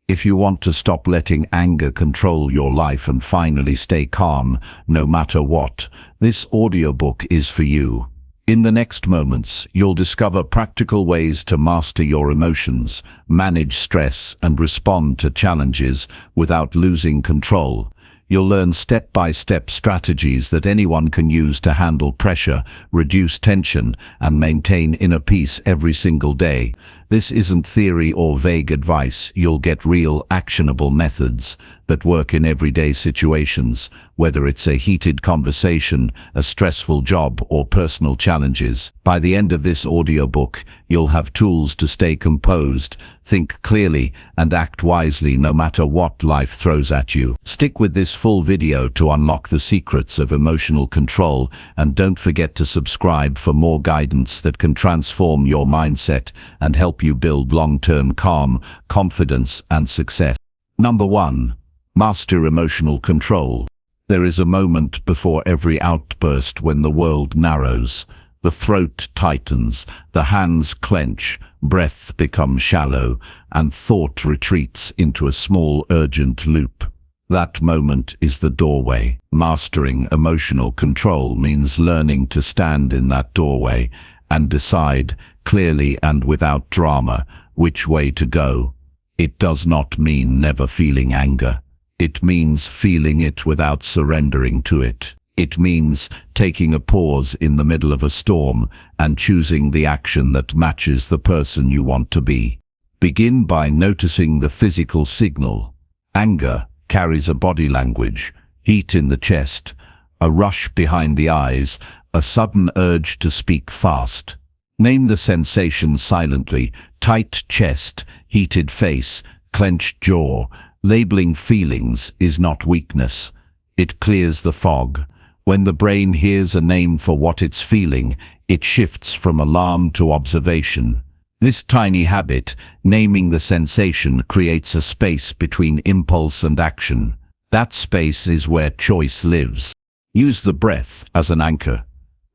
If you want to stop letting anger control your life and finally stay calm, no matter what, this audiobook is for you. In the next moments, you'll discover practical ways to master your emotions, manage stress, and respond to challenges without losing control. You'll learn step-by-step strategies that anyone can use to handle pressure, reduce tension, and maintain inner peace every single day. This isn't theory or vague advice. You'll get real, actionable methods that work in everyday situations, whether it's a heated conversation, a stressful job, or personal challenges. By the end of this audiobook, you'll have tools to stay composed, think clearly, and act wisely no matter what life throws at you. Stick with this full video to unlock the secrets of emotional control, and don't forget to subscribe for more guidance that can transform your mindset and help you build long-term calm, confidence, and success. Number 1. Master emotional control. There is a moment before every outburst when the world narrows. The throat tightens, the hands clench, breath becomes shallow, and thought retreats into a small, urgent loop. That moment is the doorway. Mastering emotional control means learning to stand in that doorway and decide, clearly and without drama, which way to go. It does not mean never feeling anger. It means feeling it without surrendering to it. It means taking a pause in the middle of a storm and choosing the action that matches the person you want to be. Begin by noticing the physical signal. Anger carries a body language, heat in the chest, a rush behind the eyes, a sudden urge to speak fast. Name the sensation silently: tight chest, heated face, clenched jaw. Labeling feelings is not weakness. It clears the fog. When the brain hears a name for what it's feeling, it shifts from alarm to observation. This tiny habit, naming the sensation, creates a space between impulse and action. That space is where choice lives. Use the breath as an anchor.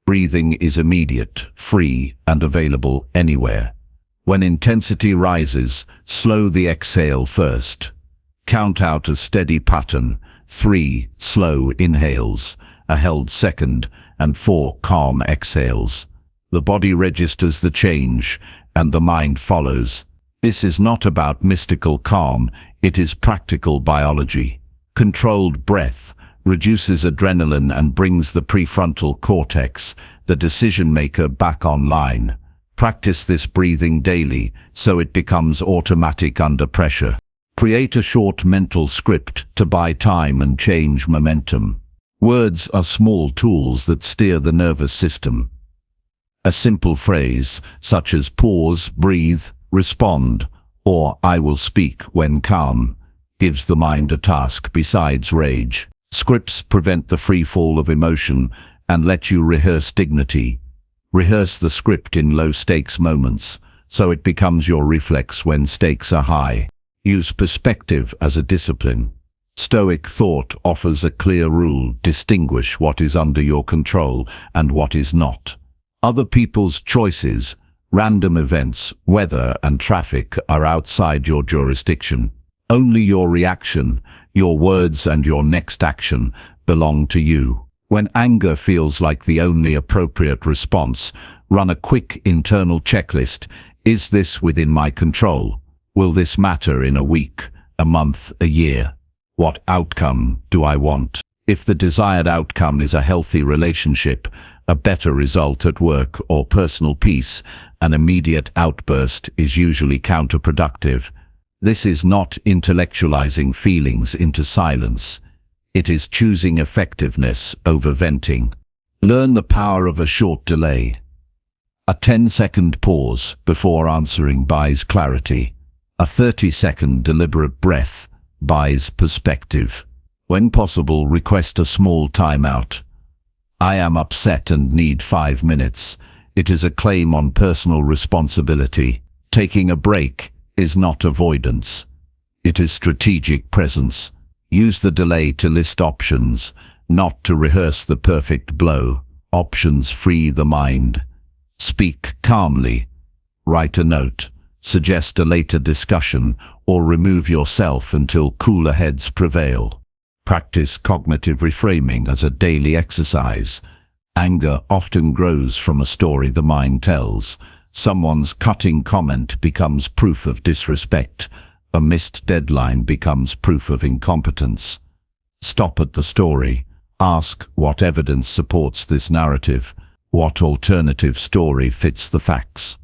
Breathing is immediate, free, and available anywhere. When intensity rises, slow the exhale first. Count out a steady pattern: 3 slow inhales, a held second, and 4 calm exhales. The body registers the change, and the mind follows. This is not about mystical calm, it is practical biology. Controlled breath reduces adrenaline and brings the prefrontal cortex, the decision-maker, back online. Practice this breathing daily so it becomes automatic under pressure. Create a short mental script to buy time and change momentum. Words are small tools that steer the nervous system. A simple phrase, such as pause, breathe, respond, or I will speak when calm, gives the mind a task besides rage. Scripts prevent the free fall of emotion and let you rehearse dignity. Rehearse the script in low-stakes moments, so it becomes your reflex when stakes are high. Use perspective as a discipline. Stoic thought offers a clear rule: distinguish what is under your control and what is not. Other people's choices, random events, weather, and traffic are outside your jurisdiction. Only your reaction, your words, and your next action belong to you. When anger feels like the only appropriate response, run a quick internal checklist. Is this within my control? Will this matter in a week, a month, a year? What outcome do I want? If the desired outcome is a healthy relationship, a better result at work, or personal peace, an immediate outburst is usually counterproductive. This is not intellectualizing feelings into silence. It is choosing effectiveness over venting. Learn the power of a short delay. A 10-second pause before answering buys clarity. A 30-second deliberate breath buys perspective. When possible, request a small timeout. I am upset and need 5 minutes. It is a claim on personal responsibility. Taking a break is not avoidance. It is strategic presence. Use the delay to list options, not to rehearse the perfect blow. Options free the mind. Speak calmly. Write a note. suggest a later discussion, or remove yourself until cooler heads prevail. Practice cognitive reframing as a daily exercise. Anger often grows from a story the mind tells. Someone's cutting comment becomes proof of disrespect. A missed deadline becomes proof of incompetence. Stop at the story. Ask what evidence supports this narrative. What alternative story fits the facts?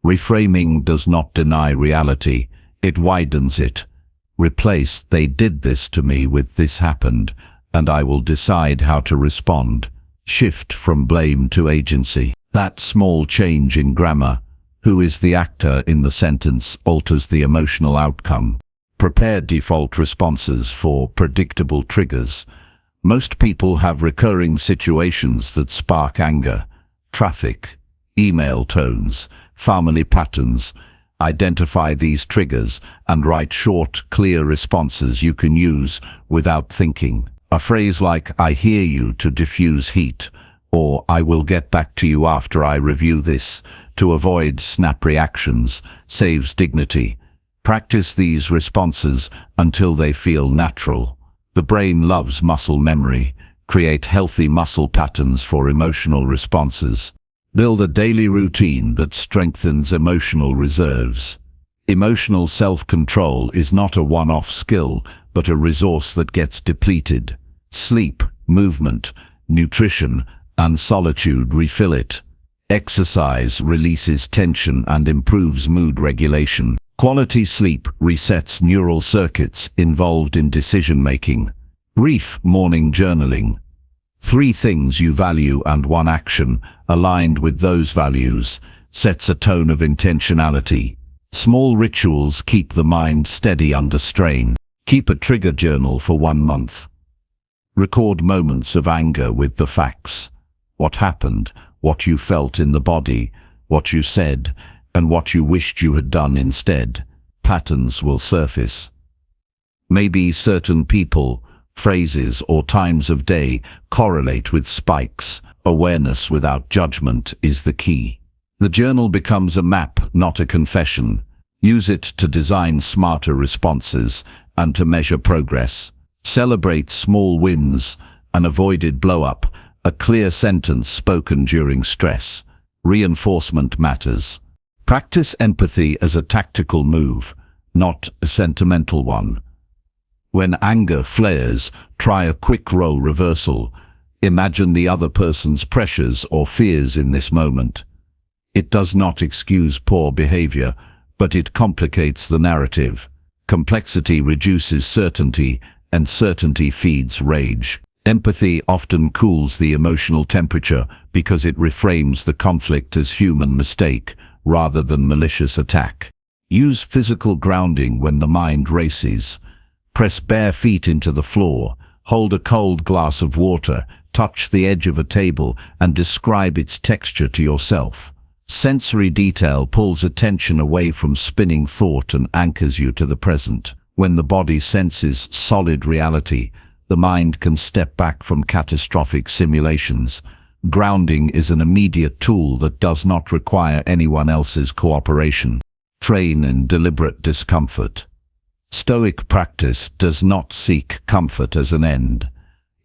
Reframing does not deny reality, it widens it. Replace "they did this to me" with "this happened, and I will decide how to respond." Shift from blame to agency. That small change in grammar, "who is the actor" in the sentence, alters the emotional outcome. Prepare default responses for predictable triggers. Most people have recurring situations that spark anger. Traffic, email tones, family patterns. Identify these triggers and write short, clear responses you can use without thinking. A phrase like "I hear you" to diffuse heat, or "I will get back to you after I review this" to avoid snap reactions, saves dignity. Practice these responses until they feel natural. The brain loves muscle memory. Create healthy muscle patterns for emotional responses. Build a daily routine that strengthens emotional reserves. Emotional self-control is not a one-off skill, but a resource that gets depleted. Sleep, movement, nutrition, and solitude refill it. Exercise releases tension and improves mood regulation. Quality sleep resets neural circuits involved in decision-making. Brief morning journaling. 3 things you value and 1 action aligned with those values sets a tone of intentionality. Small rituals keep the mind steady under strain. Keep a trigger journal for 1 month. Record moments of anger with the facts. What happened, what you felt in the body, what you said, and what you wished you had done instead. Patterns will surface. Maybe certain people, phrases, or times of day correlate with spikes. Awareness without judgment is the key. The journal becomes a map, not a confession. Use it to design smarter responses and to measure progress. Celebrate small wins, an avoided blow-up, a clear sentence spoken during stress. Reinforcement matters. Practice empathy as a tactical move, not a sentimental one. When anger flares, try a quick role reversal. Imagine the other person's pressures or fears in this moment. It does not excuse poor behavior, but it complicates the narrative. Complexity reduces certainty, and certainty feeds rage. Empathy often cools the emotional temperature because it reframes the conflict as human mistake rather than malicious attack. Use physical grounding when the mind races. Press bare feet into the floor, hold a cold glass of water, touch the edge of a table, and describe its texture to yourself. Sensory detail pulls attention away from spinning thought and anchors you to the present. When the body senses solid reality, the mind can step back from catastrophic simulations. Grounding is an immediate tool that does not require anyone else's cooperation. Train in deliberate discomfort. Stoic practice does not seek comfort as an end.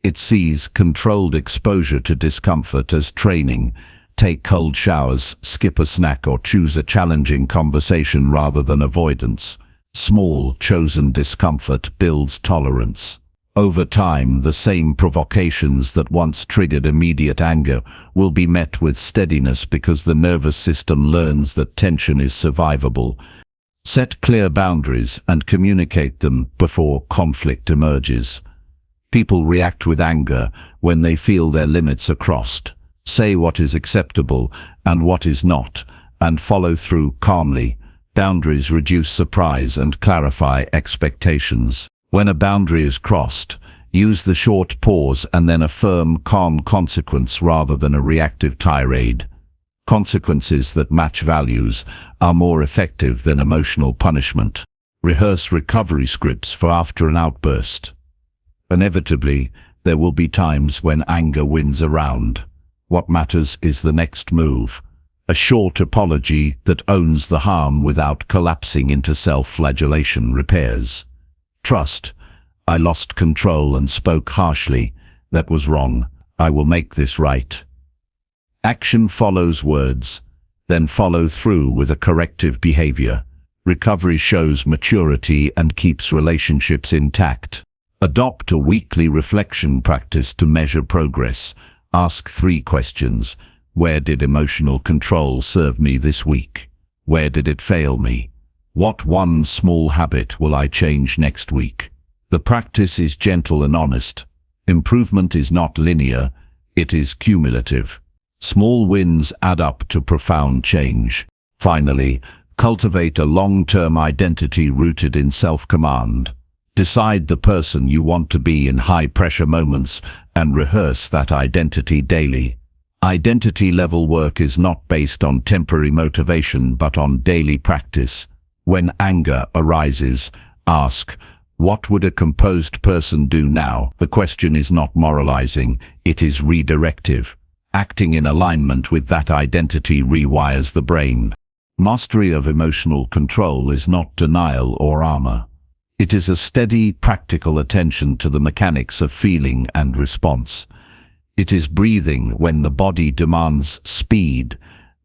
It sees controlled exposure to discomfort as training. Take cold showers, skip a snack, or choose a challenging conversation rather than avoidance. Small, chosen discomfort builds tolerance. Over time, the same provocations that once triggered immediate anger will be met with steadiness because the nervous system learns that tension is survivable. Set clear boundaries and communicate them before conflict emerges. People react with anger when they feel their limits are crossed. Say what is acceptable and what is not, and follow through calmly. Boundaries reduce surprise and clarify expectations. When a boundary is crossed, use the short pause and then a firm, calm consequence rather than a reactive tirade. Consequences that match values are more effective than emotional punishment. Rehearse recovery scripts for after an outburst. Inevitably, there will be times when anger wins around. What matters is the next move. A short apology that owns the harm without collapsing into self-flagellation repairs. Trust. I lost control and spoke harshly. That was wrong. I will make this right. Action follows words, then follow through with a corrective behavior. Recovery shows maturity and keeps relationships intact. Adopt a weekly reflection practice to measure progress. Ask 3 questions. Where did emotional control serve me this week? Where did it fail me? What one small habit will I change next week? The practice is gentle and honest. Improvement is not linear, it is cumulative. Small wins add up to profound change. Finally, cultivate a long-term identity rooted in self-command. Decide the person you want to be in high-pressure moments and rehearse that identity daily. Identity-level work is not based on temporary motivation but on daily practice. When anger arises, ask, what would a composed person do now? The question is not moralizing, it is redirective. Acting in alignment with that identity rewires the brain. Mastery of emotional control is not denial or armor. It is a steady, practical attention to the mechanics of feeling and response. It is breathing when the body demands speed,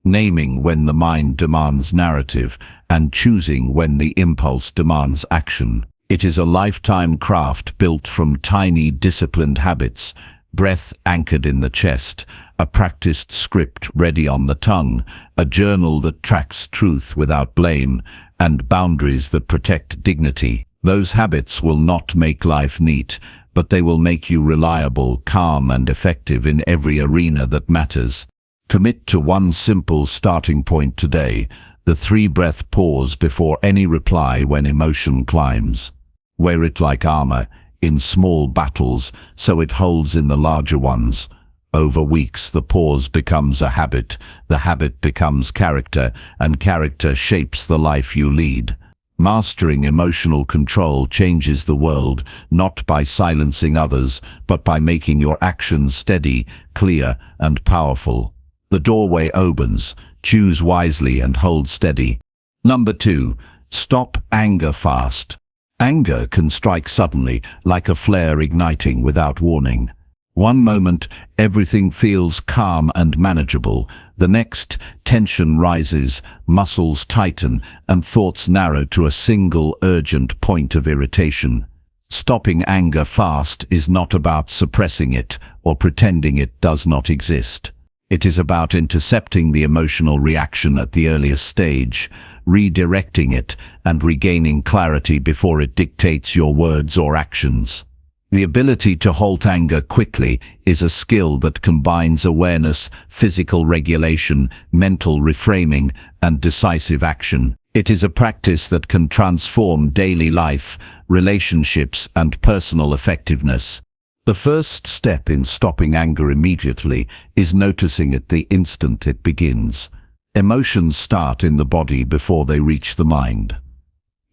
naming when the mind demands narrative, and choosing when the impulse demands action. It is a lifetime craft built from tiny, disciplined habits, breath anchored in the chest, a practiced script ready on the tongue, a journal that tracks truth without blame, and boundaries that protect dignity. Those habits will not make life neat, but they will make you reliable, calm, and effective in every arena that matters. Commit to one simple starting point today, the 3-breath pause before any reply when emotion climbs. Wear it like armor, in small battles, so it holds in the larger ones. Over weeks, the pause becomes a habit, the habit becomes character, and character shapes the life you lead. Mastering emotional control changes the world, not by silencing others, but by making your actions steady, clear, and powerful. The doorway opens. Choose wisely and hold steady. Number 2. Stop anger fast. Anger can strike suddenly, like a flare igniting without warning. One moment, everything feels calm and manageable. The next, tension rises, muscles tighten, and thoughts narrow to a single urgent point of irritation. Stopping anger fast is not about suppressing it or pretending it does not exist. It is about intercepting the emotional reaction at the earliest stage, redirecting it, and regaining clarity before it dictates your words or actions. The ability to halt anger quickly is a skill that combines awareness, physical regulation, mental reframing, and decisive action. It is a practice that can transform daily life, relationships, and personal effectiveness. The first step in stopping anger immediately is noticing it the instant it begins. Emotions start in the body before they reach the mind.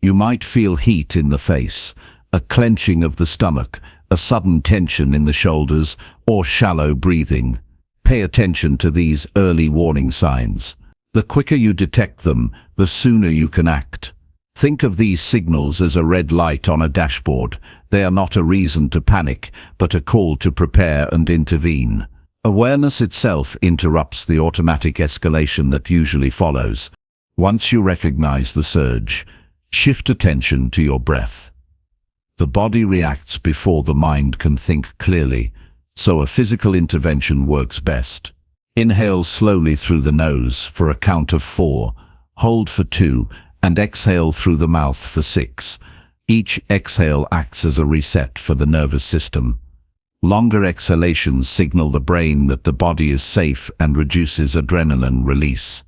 You might feel heat in the face, a clenching of the stomach, a sudden tension in the shoulders, or shallow breathing. Pay attention to these early warning signs. The quicker you detect them, the sooner you can act. Think of these signals as a red light on a dashboard. They are not a reason to panic, but a call to prepare and intervene. Awareness itself interrupts the automatic escalation that usually follows. Once you recognize the surge, shift attention to your breath. The body reacts before the mind can think clearly, so a physical intervention works best. Inhale slowly through the nose for a count of 4, hold for 2, and exhale through the mouth for 6. Each exhale acts as a reset for the nervous system. Longer exhalations signal the brain that the body is safe and reduces adrenaline release.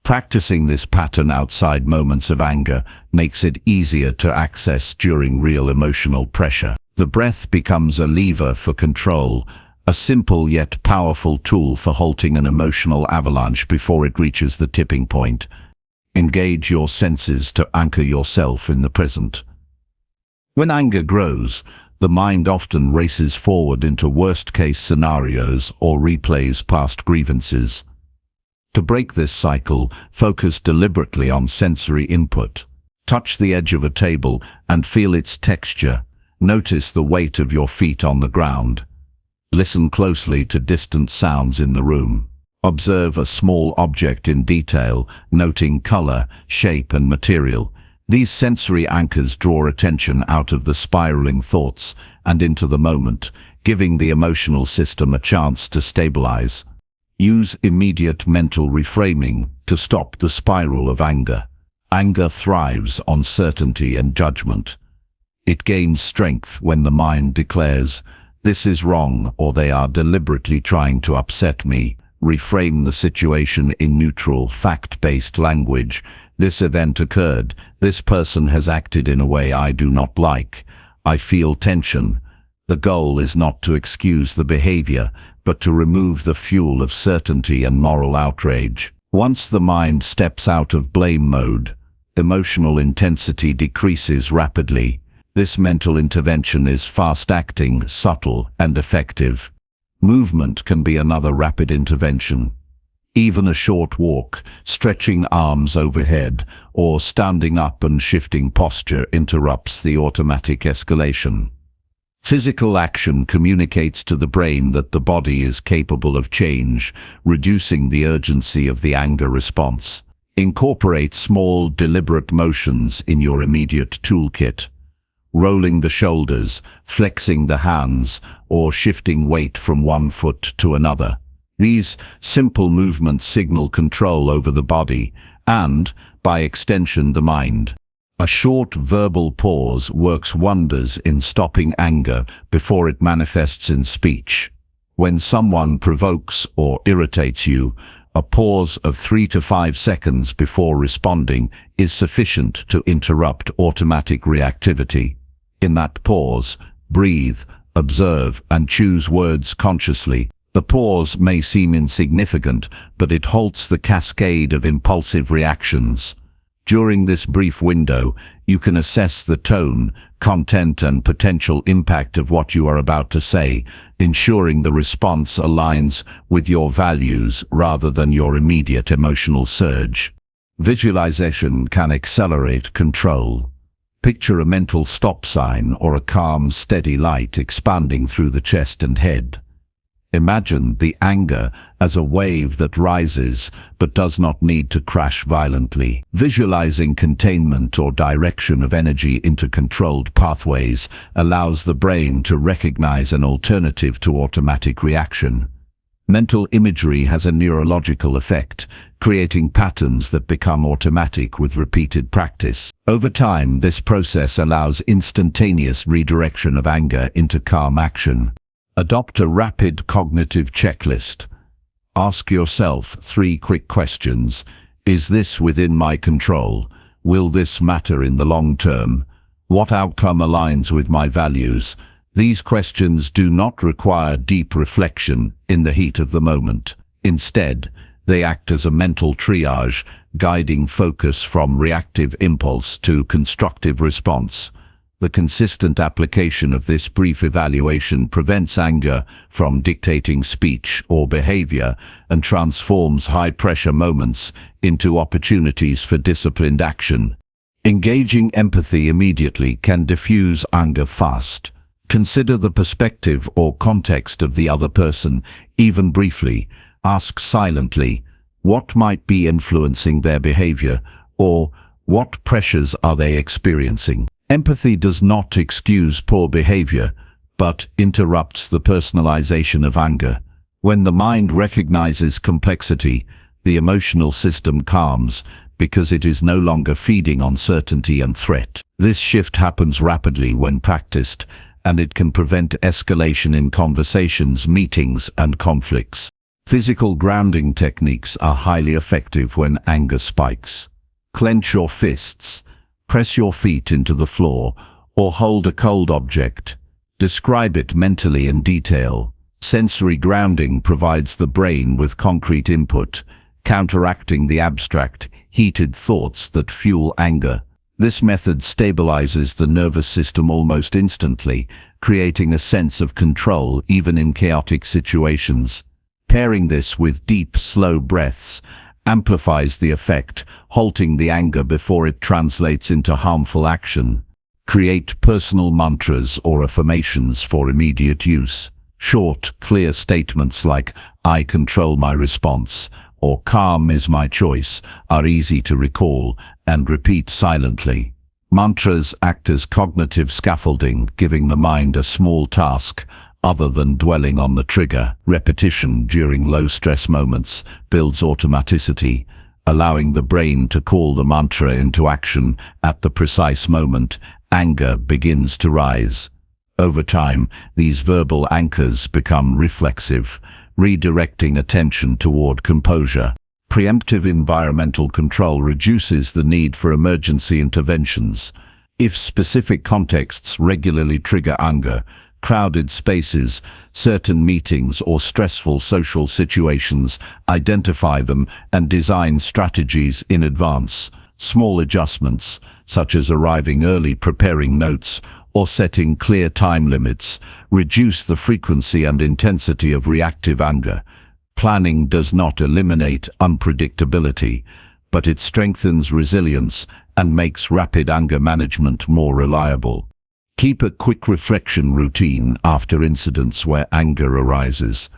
Practicing this pattern outside moments of anger makes it easier to access during real emotional pressure. The breath becomes a lever for control, a simple yet powerful tool for halting an emotional avalanche before it reaches the tipping point. Engage your senses to anchor yourself in the present. When anger grows, the mind often races forward into worst-case scenarios or replays past grievances. To break this cycle, focus deliberately on sensory input. Touch the edge of a table and feel its texture. Notice the weight of your feet on the ground. Listen closely to distant sounds in the room. Observe a small object in detail, noting color, shape, and material. These sensory anchors draw attention out of the spiraling thoughts and into the moment, giving the emotional system a chance to stabilize. Use immediate mental reframing to stop the spiral of anger. Anger thrives on certainty and judgment. It gains strength when the mind declares, "This is wrong," or "They are deliberately trying to upset me." Reframe the situation in neutral, fact-based language. "This event occurred. This person has acted in a way I do not like. I feel tension." The goal is not to excuse the behavior, but to remove the fuel of certainty and moral outrage. Once the mind steps out of blame mode, emotional intensity decreases rapidly. This mental intervention is fast-acting, subtle, and effective. Movement can be another rapid intervention. Even a short walk, stretching arms overhead, or standing up and shifting posture interrupts the automatic escalation. Physical action communicates to the brain that the body is capable of change, reducing the urgency of the anger response. Incorporate small, deliberate motions in your immediate toolkit. Rolling the shoulders, flexing the hands, or shifting weight from one foot to another. These simple movements signal control over the body and, by extension, the mind. A short verbal pause works wonders in stopping anger before it manifests in speech. When someone provokes or irritates you, a pause of 3 to 5 seconds before responding is sufficient to interrupt automatic reactivity. In that pause, breathe, observe, and choose words consciously. The pause may seem insignificant, but it halts the cascade of impulsive reactions. During this brief window, you can assess the tone, content, and potential impact of what you are about to say, ensuring the response aligns with your values rather than your immediate emotional surge. Visualization can accelerate control. Picture a mental stop sign or a calm, steady light expanding through the chest and head. Imagine the anger as a wave that rises but does not need to crash violently. Visualizing containment or direction of energy into controlled pathways allows the brain to recognize an alternative to automatic reaction. Mental imagery has a neurological effect, creating patterns that become automatic with repeated practice. Over time, this process allows instantaneous redirection of anger into calm action. Adopt a rapid cognitive checklist. Ask yourself 3 quick questions. Is this within my control? Will this matter in the long term? What outcome aligns with my values? These questions do not require deep reflection in the heat of the moment. Instead, they act as a mental triage, guiding focus from reactive impulse to constructive response. The consistent application of this brief evaluation prevents anger from dictating speech or behavior and transforms high-pressure moments into opportunities for disciplined action. Engaging empathy immediately can diffuse anger fast. Consider the perspective or context of the other person, even briefly. Ask silently, what might be influencing their behavior, or what pressures are they experiencing? Empathy does not excuse poor behavior, but interrupts the personalization of anger. When the mind recognizes complexity, the emotional system calms because it is no longer feeding on certainty and threat. This shift happens rapidly when practiced, and it can prevent escalation in conversations, meetings, and conflicts. Physical grounding techniques are highly effective when anger spikes. Clench your fists. Press your feet into the floor, or hold a cold object. Describe it mentally in detail. Sensory grounding provides the brain with concrete input, counteracting the abstract, heated thoughts that fuel anger. This method stabilizes the nervous system almost instantly, creating a sense of control even in chaotic situations. Pairing this with deep, slow breaths amplifies the effect, halting the anger before it translates into harmful action. Create personal mantras or affirmations for immediate use. Short, clear statements like, "I control my response," or "calm is my choice," are easy to recall and repeat silently. Mantras act as cognitive scaffolding, giving the mind a small task other than dwelling on the trigger. Repetition during low-stress moments builds automaticity, allowing the brain to call the mantra into action at the precise moment anger begins to rise. Over time, these verbal anchors become reflexive, redirecting attention toward composure. Preemptive environmental control reduces the need for emergency interventions. If specific contexts regularly trigger anger, crowded spaces, certain meetings, or stressful social situations, identify them and design strategies in advance. Small adjustments, such as arriving early, preparing notes, or setting clear time limits, reduce the frequency and intensity of reactive anger. Planning does not eliminate unpredictability, but it strengthens resilience and makes rapid anger management more reliable. Keep a quick reflection routine after incidents where anger arises.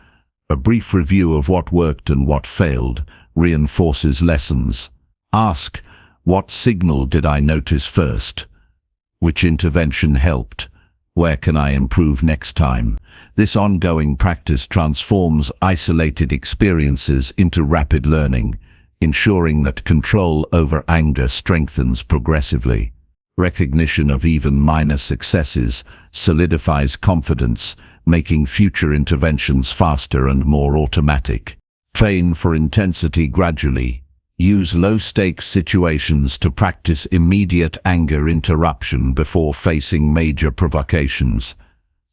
A brief review of what worked and what failed reinforces lessons. Ask, "What signal did I notice first? Which intervention helped? Where can I improve next time?" This ongoing practice transforms isolated experiences into rapid learning, ensuring that control over anger strengthens progressively. Recognition of even minor successes solidifies confidence, making future interventions faster and more automatic. Train for intensity gradually. Use low-stakes situations to practice immediate anger interruption before facing major provocations.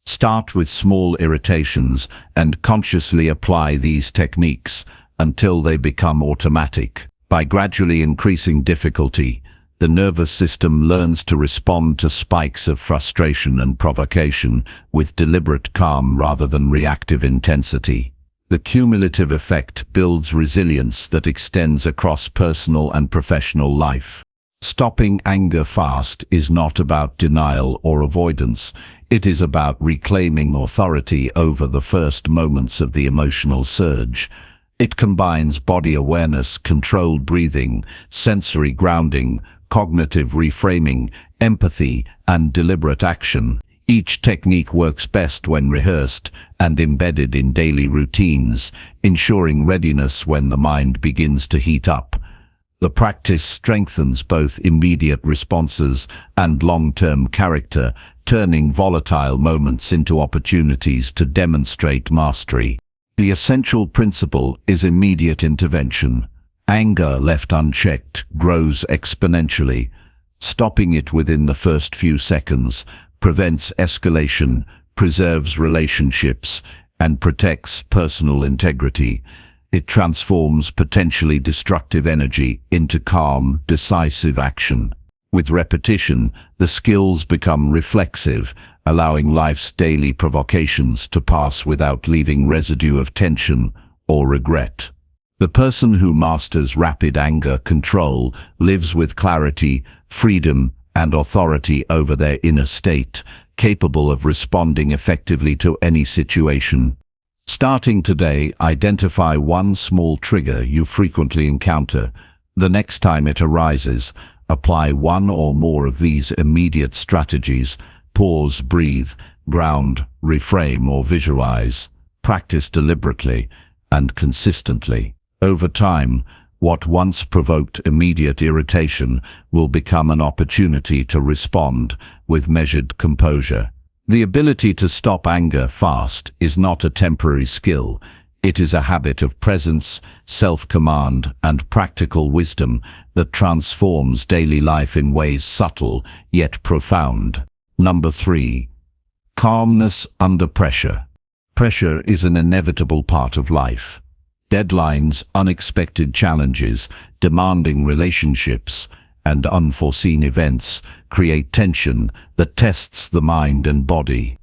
Start with small irritations and consciously apply these techniques until they become automatic. By gradually increasing difficulty, the nervous system learns to respond to spikes of frustration and provocation with deliberate calm rather than reactive intensity. The cumulative effect builds resilience that extends across personal and professional life. Stopping anger fast is not about denial or avoidance. It is about reclaiming authority over the first moments of the emotional surge. It combines body awareness, controlled breathing, sensory grounding, cognitive reframing, empathy, and deliberate action. Each technique works best when rehearsed and embedded in daily routines, ensuring readiness when the mind begins to heat up. The practice strengthens both immediate responses and long-term character, turning volatile moments into opportunities to demonstrate mastery. The essential principle is immediate intervention. Anger left unchecked grows exponentially. Stopping it within the first few seconds prevents escalation, preserves relationships, and protects personal integrity. It transforms potentially destructive energy into calm, decisive action. With repetition, the skills become reflexive, allowing life's daily provocations to pass without leaving residue of tension or regret. The person who masters rapid anger control lives with clarity, freedom, and authority over their inner state, capable of responding effectively to any situation. Starting today, identify one small trigger you frequently encounter. The next time it arises, apply one or more of these immediate strategies. Pause, breathe, ground, reframe, or visualize. Practice deliberately and consistently. Over time, what once provoked immediate irritation will become an opportunity to respond with measured composure. The ability to stop anger fast is not a temporary skill. It is a habit of presence, self-command, and practical wisdom that transforms daily life in ways subtle yet profound. Number 3. Calmness under pressure. Pressure is an inevitable part of life. Deadlines, unexpected challenges, demanding relationships, and unforeseen events create tension that tests the mind and body.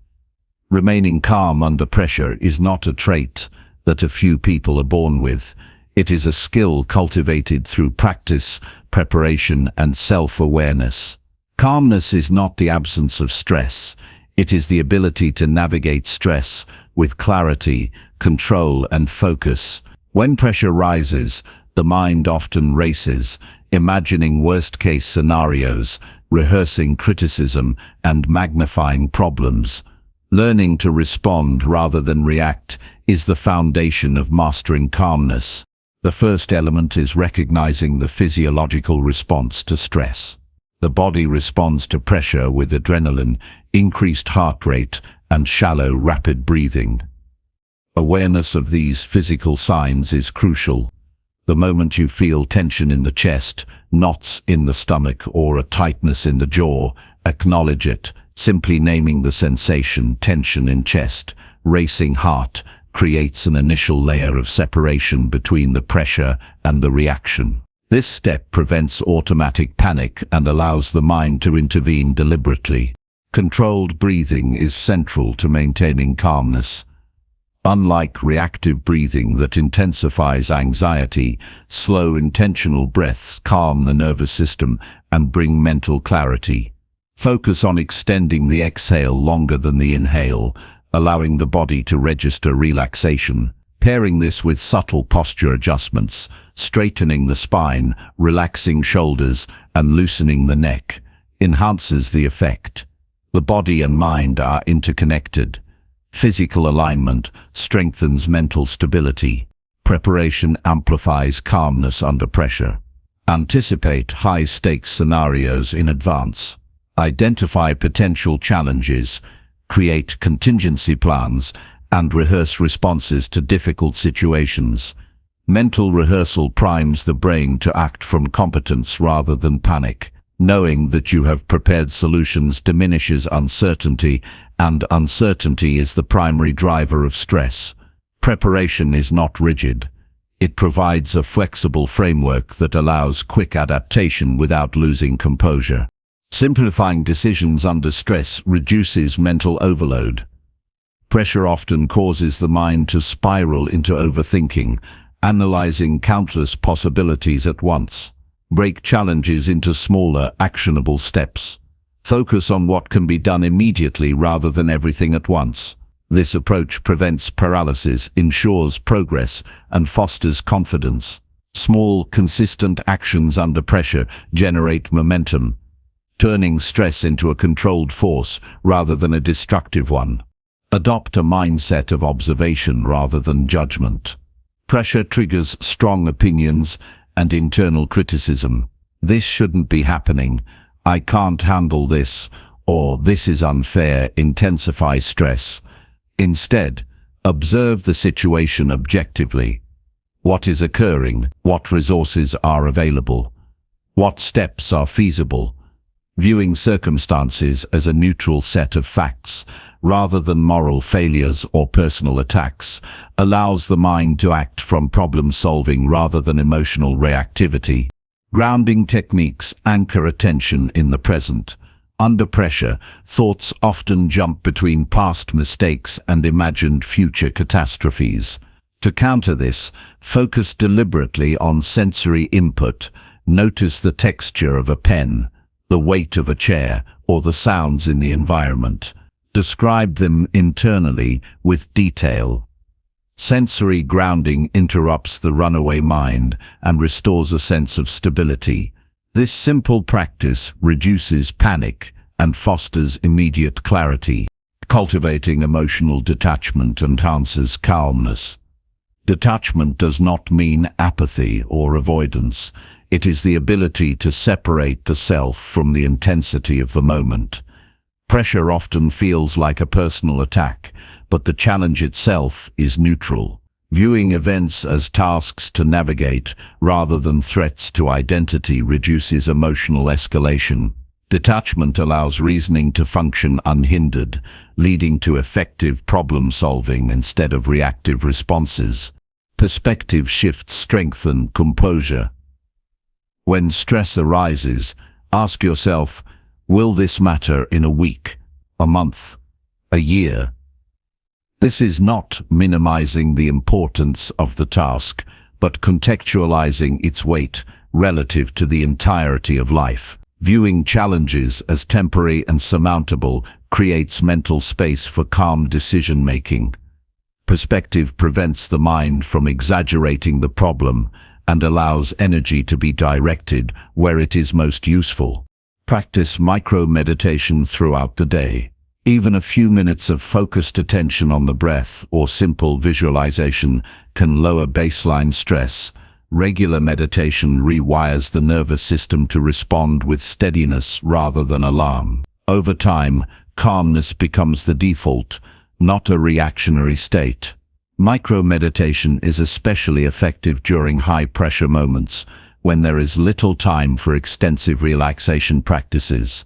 Remaining calm under pressure is not a trait that a few people are born with. It is a skill cultivated through practice, preparation, and self-awareness. Calmness is not the absence of stress. It is the ability to navigate stress with clarity, control, and focus. When pressure rises, the mind often races, imagining worst-case scenarios, rehearsing criticism, and magnifying problems. Learning to respond rather than react is the foundation of mastering calmness. The first element is recognizing the physiological response to stress. The body responds to pressure with adrenaline, increased heart rate, and shallow, rapid breathing. Awareness of these physical signs is crucial. The moment you feel tension in the chest, knots in the stomach, or a tightness in the jaw, acknowledge it. Simply naming the sensation, tension in chest, racing heart, creates an initial layer of separation between the pressure and the reaction. This step prevents automatic panic and allows the mind to intervene deliberately. Controlled breathing is central to maintaining calmness. Unlike reactive breathing that intensifies anxiety, slow, intentional breaths calm the nervous system and bring mental clarity. Focus on extending the exhale longer than the inhale, allowing the body to register relaxation. Pairing this with subtle posture adjustments, straightening the spine, relaxing shoulders, and loosening the neck, enhances the effect. The body and mind are interconnected. Physical alignment strengthens mental stability. Preparation amplifies calmness under pressure. Anticipate high-stakes scenarios in advance. Identify potential challenges, create contingency plans, and rehearse responses to difficult situations. Mental rehearsal primes the brain to act from competence rather than panic. Knowing that you have prepared solutions diminishes uncertainty, and uncertainty is the primary driver of stress. Preparation is not rigid. It provides a flexible framework that allows quick adaptation without losing composure. Simplifying decisions under stress reduces mental overload. Pressure often causes the mind to spiral into overthinking, analyzing countless possibilities at once. Break challenges into smaller, actionable steps. Focus on what can be done immediately rather than everything at once. This approach prevents paralysis, ensures progress, and fosters confidence. Small, consistent actions under pressure generate momentum, turning stress into a controlled force rather than a destructive one. Adopt a mindset of observation rather than judgment. Pressure triggers strong opinions and internal criticism. This shouldn't be happening. I can't handle this, or this is unfair, intensify stress. Instead, observe the situation objectively. What is occurring? What resources are available? What steps are feasible? Viewing circumstances as a neutral set of facts, rather than moral failures or personal attacks, allows the mind to act from problem-solving rather than emotional reactivity. Grounding techniques anchor attention in the present. Under pressure, thoughts often jump between past mistakes and imagined future catastrophes. To counter this, focus deliberately on sensory input. Notice the texture of a pen, the weight of a chair, or the sounds in the environment. Describe them internally with detail. Sensory grounding interrupts the runaway mind and restores a sense of stability. This simple practice reduces panic and fosters immediate clarity. Cultivating emotional detachment enhances calmness. Detachment does not mean apathy or avoidance. It is the ability to separate the self from the intensity of the moment. Pressure often feels like a personal attack, but the challenge itself is neutral. Viewing events as tasks to navigate rather than threats to identity reduces emotional escalation. Detachment allows reasoning to function unhindered, leading to effective problem-solving instead of reactive responses. Perspective shifts strengthen composure. When stress arises, ask yourself, will this matter in a week, a month, a year? This is not minimizing the importance of the task, but contextualizing its weight relative to the entirety of life. Viewing challenges as temporary and surmountable creates mental space for calm decision-making. Perspective prevents the mind from exaggerating the problem and allows energy to be directed where it is most useful. Practice micro-meditation throughout the day. Even a few minutes of focused attention on the breath or simple visualization can lower baseline stress. Regular meditation rewires the nervous system to respond with steadiness rather than alarm. Over time, calmness becomes the default, not a reactionary state. Micro-meditation is especially effective during high-pressure moments, when there is little time for extensive relaxation practices.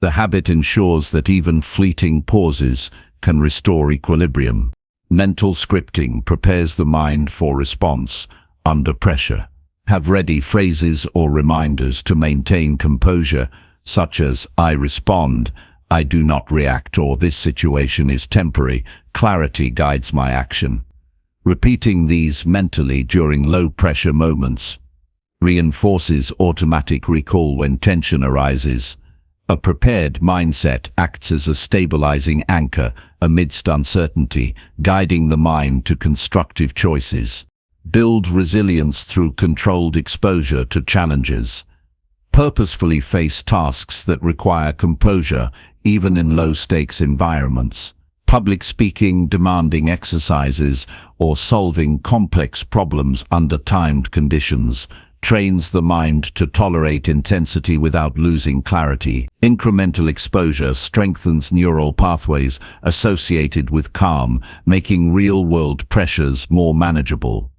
The habit ensures that even fleeting pauses can restore equilibrium. Mental scripting prepares the mind for response under pressure. Have ready phrases or reminders to maintain composure, such as "I respond," "I do not react," or "This situation is temporary." Clarity guides my action. Repeating these mentally during low-pressure moments reinforces automatic recall when tension arises. A prepared mindset acts as a stabilizing anchor amidst uncertainty, guiding the mind to constructive choices. Build resilience through controlled exposure to challenges. Purposefully face tasks that require composure, even in low-stakes environments. Public speaking, demanding exercises, or solving complex problems under timed conditions trains the mind to tolerate intensity without losing clarity. Incremental exposure strengthens neural pathways associated with calm, making real-world pressures more manageable.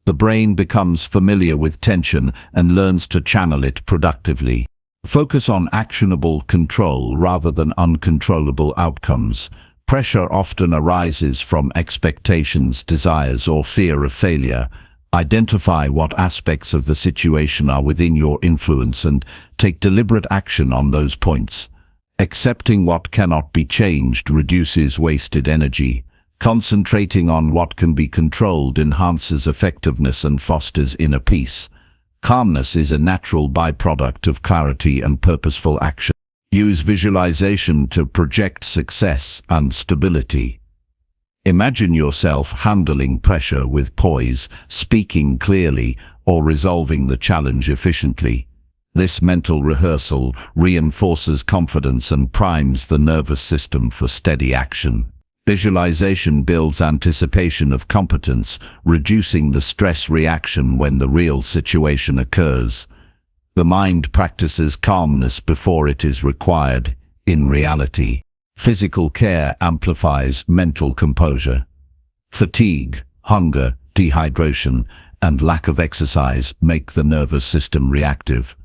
The brain becomes familiar with tension and learns to channel it productively. Focus on actionable control rather than uncontrollable outcomes. Pressure often arises from expectations, desires, or fear of failure. Identify what aspects of the situation are within your influence and take deliberate action on those points. Accepting what cannot be changed reduces wasted energy. Concentrating on what can be controlled enhances effectiveness and fosters inner peace. Calmness is a natural byproduct of clarity and purposeful action. Use visualization to project success and stability. Imagine yourself handling pressure with poise, speaking clearly, or resolving the challenge efficiently. This mental rehearsal reinforces confidence and primes the nervous system for steady action. Visualization builds anticipation of competence, reducing the stress reaction when the real situation occurs. The mind practices calmness before it is required in reality. Physical care amplifies mental composure. Fatigue, hunger, dehydration, and lack of exercise make the nervous system reactive.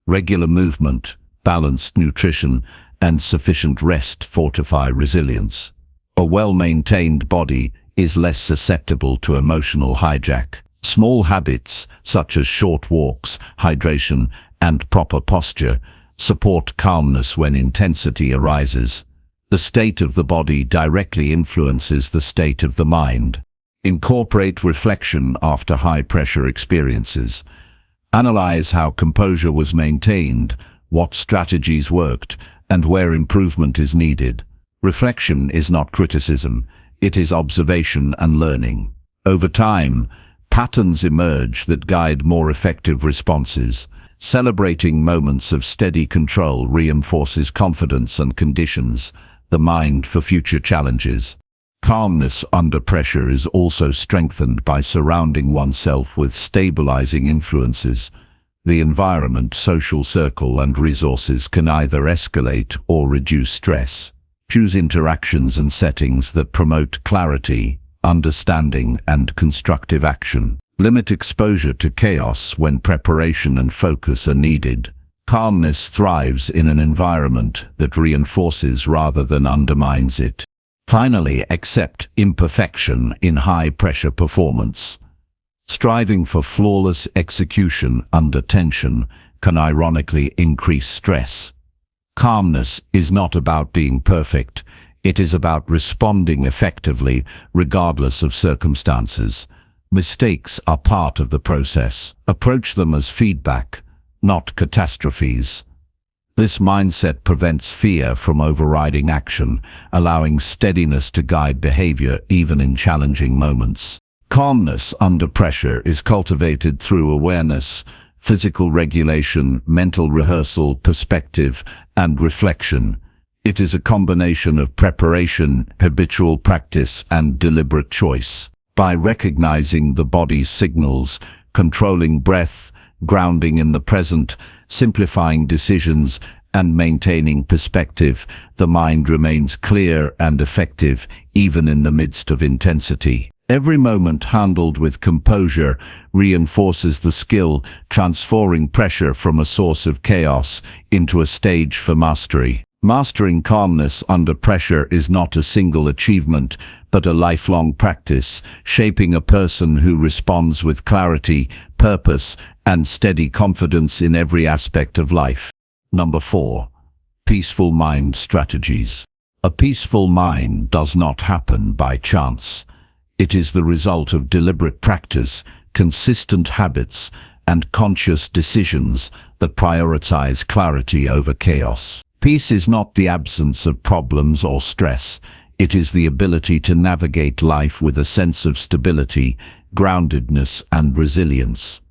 Regular movement, balanced nutrition, and sufficient rest fortify resilience. A well-maintained body is less susceptible to emotional hijack. Small habits, such as short walks, hydration, and proper posture, support calmness when intensity arises. The state of the body directly influences the state of the mind. Incorporate reflection after high-pressure experiences. Analyze how composure was maintained, what strategies worked, and where improvement is needed. Reflection is not criticism, it is observation and learning. Over time, patterns emerge that guide more effective responses. Celebrating moments of steady control reinforces confidence and conditions the mind for future challenges. Calmness under pressure is also strengthened by surrounding oneself with stabilizing influences. The environment, social circle, and resources can either escalate or reduce stress. Choose interactions and settings that promote clarity, understanding, and constructive action. Limit exposure to chaos when preparation and focus are needed. Calmness thrives in an environment that reinforces rather than undermines it. Finally, accept imperfection in high-pressure performance. Striving for flawless execution under tension can ironically increase stress. Calmness is not about being perfect. It is about responding effectively regardless of circumstances. Mistakes are part of the process. Approach them as feedback, not catastrophes. This mindset prevents fear from overriding action, allowing steadiness to guide behavior even in challenging moments. Calmness under pressure is cultivated through awareness, physical regulation, mental rehearsal, perspective, and reflection. It is a combination of preparation, habitual practice, and deliberate choice. By recognizing the body's signals, controlling breath, grounding in the present, simplifying decisions, and maintaining perspective, the mind remains clear and effective even in the midst of intensity. Every moment handled with composure reinforces the skill, transforming pressure from a source of chaos into a stage for mastery. Mastering calmness under pressure is not a single achievement, but a lifelong practice, shaping a person who responds with clarity, purpose, and steady confidence in every aspect of life. Number 4. Peaceful mind strategies. A peaceful mind does not happen by chance. It is the result of deliberate practice, consistent habits, and conscious decisions that prioritize clarity over chaos. Peace is not the absence of problems or stress. It is the ability to navigate life with a sense of stability, groundedness, and resilience.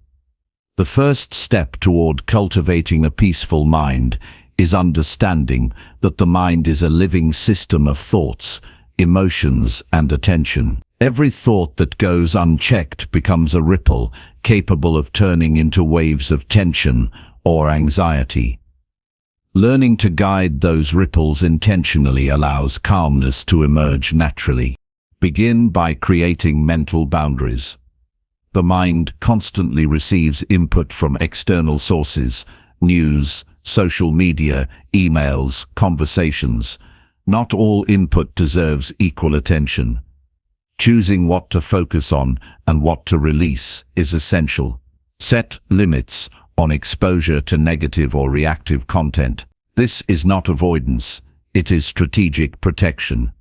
The first step toward cultivating a peaceful mind is understanding that the mind is a living system of thoughts, emotions, and attention. Every thought that goes unchecked becomes a ripple, capable of turning into waves of tension or anxiety. Learning to guide those ripples intentionally allows calmness to emerge naturally. Begin by creating mental boundaries. The mind constantly receives input from external sources, news, social media, emails, conversations. Not all input deserves equal attention. Choosing what to focus on and what to release is essential. Set limits on exposure to negative or reactive content. This is not avoidance, it is strategic protection.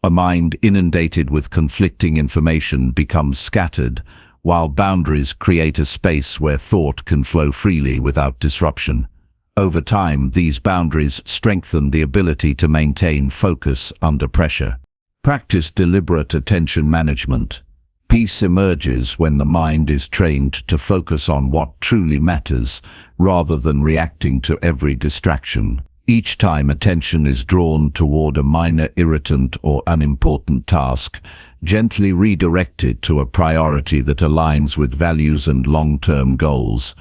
A mind inundated with conflicting information becomes scattered, while boundaries create a space where thought can flow freely without disruption. Over time, these boundaries strengthen the ability to maintain focus under pressure. Practice deliberate attention management. Peace emerges when the mind is trained to focus on what truly matters, rather than reacting to every distraction. Each time attention is drawn toward a minor irritant or unimportant task, gently redirect it to a priority that aligns with values and long-term goals.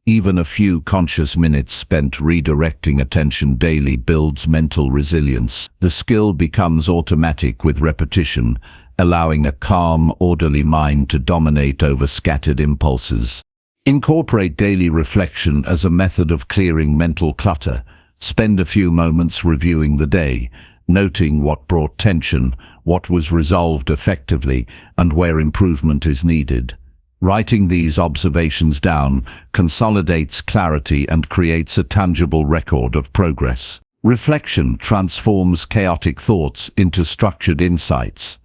Even a few conscious minutes spent redirecting attention daily builds mental resilience. The skill becomes automatic with repetition, allowing a calm, orderly mind to dominate over scattered impulses. Incorporate daily reflection as a method of clearing mental clutter. Spend a few moments reviewing the day, noting what brought tension, what was resolved effectively, and where improvement is needed. Writing these observations down consolidates clarity and creates a tangible record of progress. Reflection transforms chaotic thoughts into structured insights.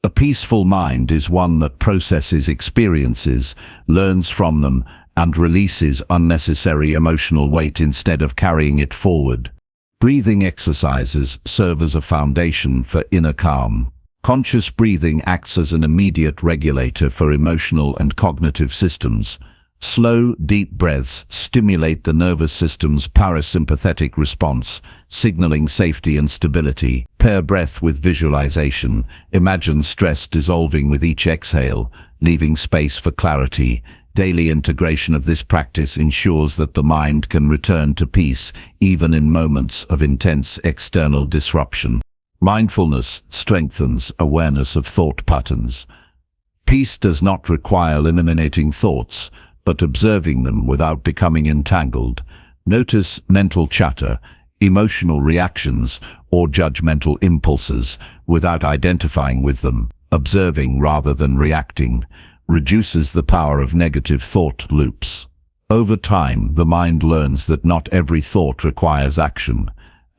A peaceful mind is one that processes experiences, learns from them, and releases unnecessary emotional weight instead of carrying it forward. Breathing exercises serve as a foundation for inner calm. Conscious breathing acts as an immediate regulator for emotional and cognitive systems. Slow, deep breaths stimulate the nervous system's parasympathetic response, signaling safety and stability. Pair breath with visualization. Imagine stress dissolving with each exhale, leaving space for clarity. Daily integration of this practice ensures that the mind can return to peace even in moments of intense external disruption. Mindfulness strengthens awareness of thought patterns. Peace does not require eliminating thoughts, but observing them without becoming entangled. Notice mental chatter, emotional reactions, or judgmental impulses without identifying with them. Observing rather than reacting reduces the power of negative thought loops. Over time, the mind learns that not every thought requires action,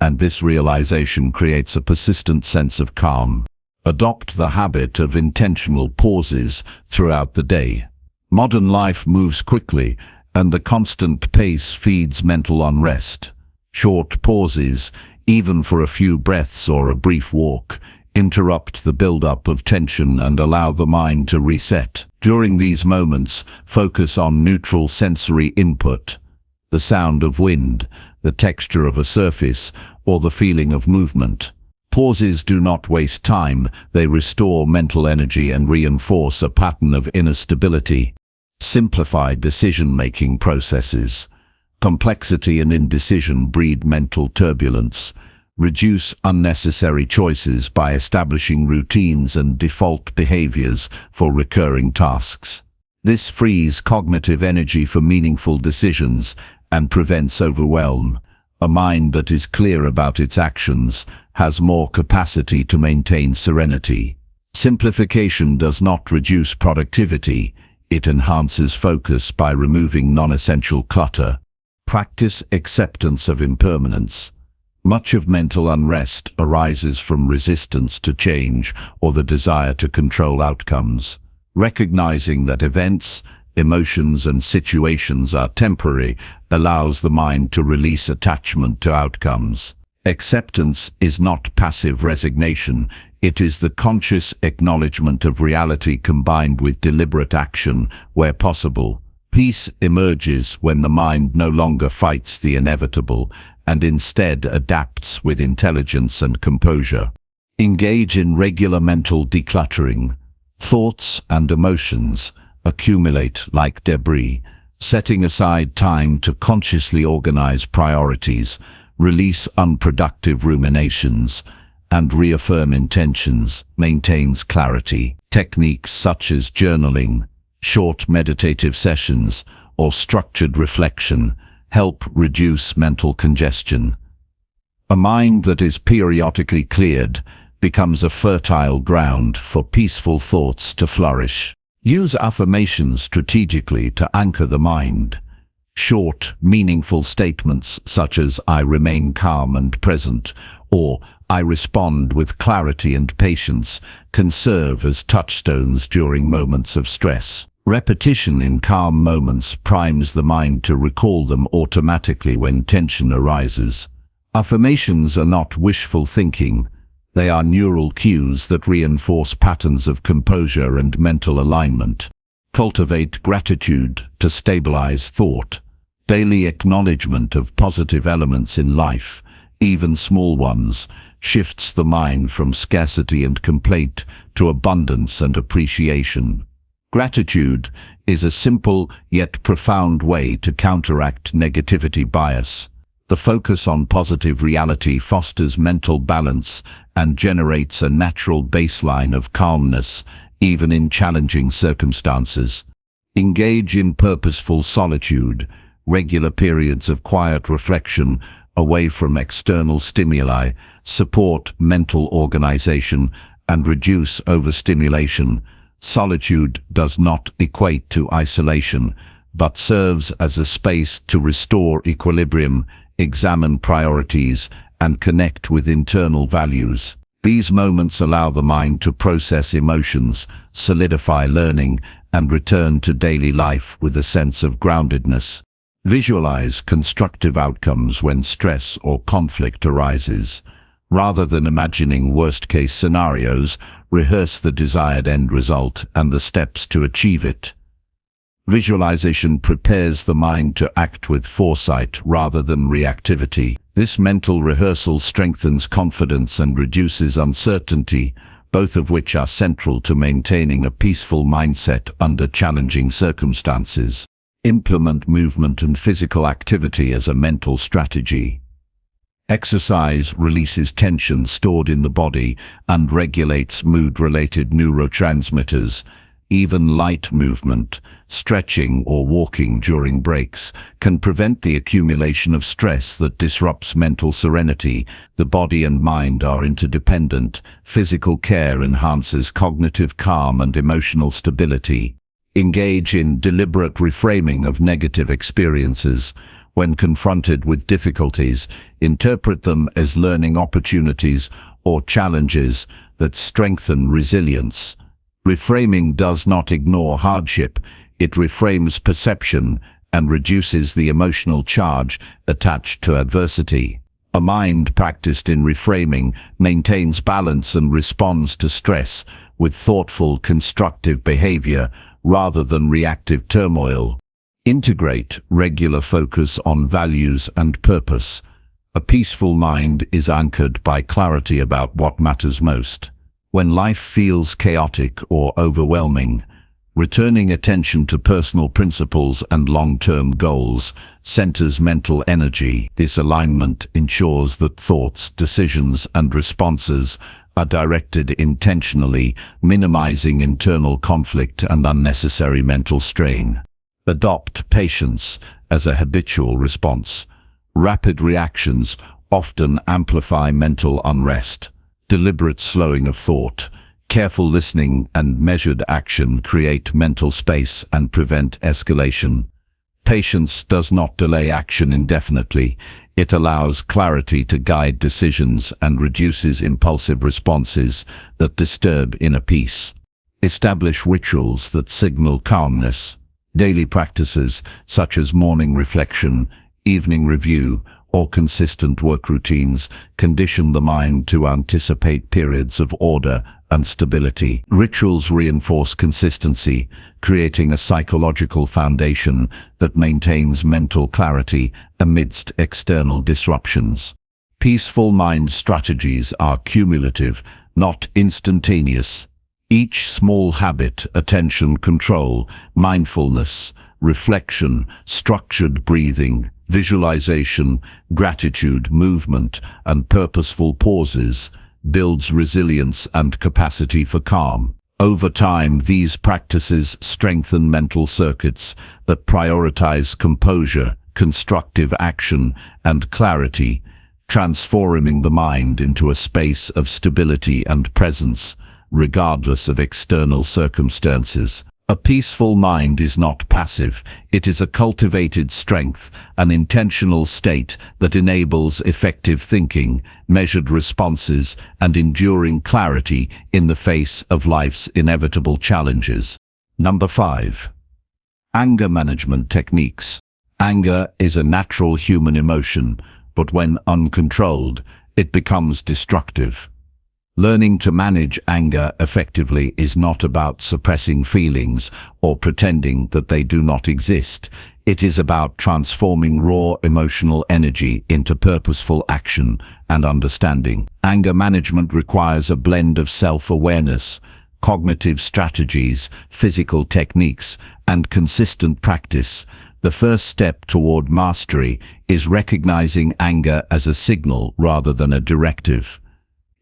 and this realization creates a persistent sense of calm. Adopt the habit of intentional pauses throughout the day. Modern life moves quickly, and the constant pace feeds mental unrest. Short pauses, even for a few breaths or a brief walk, interrupt the buildup of tension and allow the mind to reset. During these moments, focus on neutral sensory input, the sound of wind, the texture of a surface, or the feeling of movement. Pauses do not waste time, they restore mental energy and reinforce a pattern of inner stability. Simplify decision-making processes. Complexity and indecision breed mental turbulence. Reduce unnecessary choices by establishing routines and default behaviors for recurring tasks. This frees cognitive energy for meaningful decisions and prevents overwhelm. A mind that is clear about its actions has more capacity to maintain serenity. Simplification does not reduce productivity, it enhances focus by removing non-essential clutter. Practice acceptance of impermanence. Much of mental unrest arises from resistance to change or the desire to control outcomes. Recognizing that events, emotions, and situations are temporary allows the mind to release attachment to outcomes. Acceptance is not passive resignation, it is the conscious acknowledgement of reality combined with deliberate action where possible. Peace emerges when the mind no longer fights the inevitable and instead adapts with intelligence and composure. Engage in regular mental decluttering. Thoughts and emotions accumulate like debris. Setting aside time to consciously organize priorities, release unproductive ruminations, and reaffirm intentions maintains clarity. Techniques such as journaling, short meditative sessions, or structured reflection help reduce mental congestion. A mind that is periodically cleared becomes a fertile ground for peaceful thoughts to flourish. Use affirmations strategically to anchor the mind. Short, meaningful statements such as "I remain calm and present" or "I respond with clarity and patience" can serve as touchstones during moments of stress. Repetition in calm moments primes the mind to recall them automatically when tension arises. Affirmations are not wishful thinking. They are neural cues that reinforce patterns of composure and mental alignment. Cultivate gratitude to stabilize thought. Daily acknowledgement of positive elements in life, even small ones, shifts the mind from scarcity and complaint to abundance and appreciation. Gratitude is a simple yet profound way to counteract negativity bias. The focus on positive reality fosters mental balance and generates a natural baseline of calmness, even in challenging circumstances. Engage in purposeful solitude. Regular periods of quiet reflection away from external stimuli support mental organization and reduce overstimulation. Solitude does not equate to isolation, but serves as a space to restore equilibrium, examine priorities, and connect with internal values. These moments allow the mind to process emotions, solidify learning, and return to daily life with a sense of groundedness. Visualize constructive outcomes when stress or conflict arises. Rather than imagining worst-case scenarios, rehearse the desired end result and the steps to achieve it. Visualization prepares the mind to act with foresight rather than reactivity. This mental rehearsal strengthens confidence and reduces uncertainty, both of which are central to maintaining a peaceful mindset under challenging circumstances. Implement movement and physical activity as a mental strategy. Exercise releases tension stored in the body and regulates mood-related neurotransmitters. Even light movement, stretching or walking during breaks, can prevent the accumulation of stress that disrupts mental serenity. The body and mind are interdependent. Physical care enhances cognitive calm and emotional stability. Engage in deliberate reframing of negative experiences. When confronted with difficulties, interpret them as learning opportunities or challenges that strengthen resilience. Reframing does not ignore hardship, it reframes perception and reduces the emotional charge attached to adversity. A mind practiced in reframing maintains balance and responds to stress with thoughtful, constructive behavior rather than reactive turmoil. Integrate regular focus on values and purpose. A peaceful mind is anchored by clarity about what matters most. When life feels chaotic or overwhelming, returning attention to personal principles and long-term goals centers mental energy. This alignment ensures that thoughts, decisions, and responses are directed intentionally, minimizing internal conflict and unnecessary mental strain. Adopt patience as a habitual response. Rapid reactions often amplify mental unrest. Deliberate slowing of thought, careful listening, and measured action create mental space and prevent escalation. Patience does not delay action indefinitely. It allows clarity to guide decisions and reduces impulsive responses that disturb inner peace. Establish rituals that signal calmness. Daily practices such as morning reflection, evening review, or consistent work routines condition the mind to anticipate periods of order and stability. Rituals reinforce consistency, creating a psychological foundation that maintains mental clarity amidst external disruptions. Peaceful mind strategies are cumulative, not instantaneous. Each small habit, attention control, mindfulness, reflection, structured breathing, visualization, gratitude, movement, and purposeful pauses, builds resilience and capacity for calm. Over time, these practices strengthen mental circuits that prioritize composure, constructive action, and clarity, transforming the mind into a space of stability and presence, regardless of external circumstances. A peaceful mind is not passive, it is a cultivated strength, an intentional state that enables effective thinking, measured responses, and enduring clarity in the face of life's inevitable challenges. Number 5. Anger management techniques. Anger is a natural human emotion, but when uncontrolled, it becomes destructive. Learning to manage anger effectively is not about suppressing feelings or pretending that they do not exist. It is about transforming raw emotional energy into purposeful action and understanding. Anger management requires a blend of self-awareness, cognitive strategies, physical techniques, and consistent practice. The first step toward mastery is recognizing anger as a signal rather than a directive.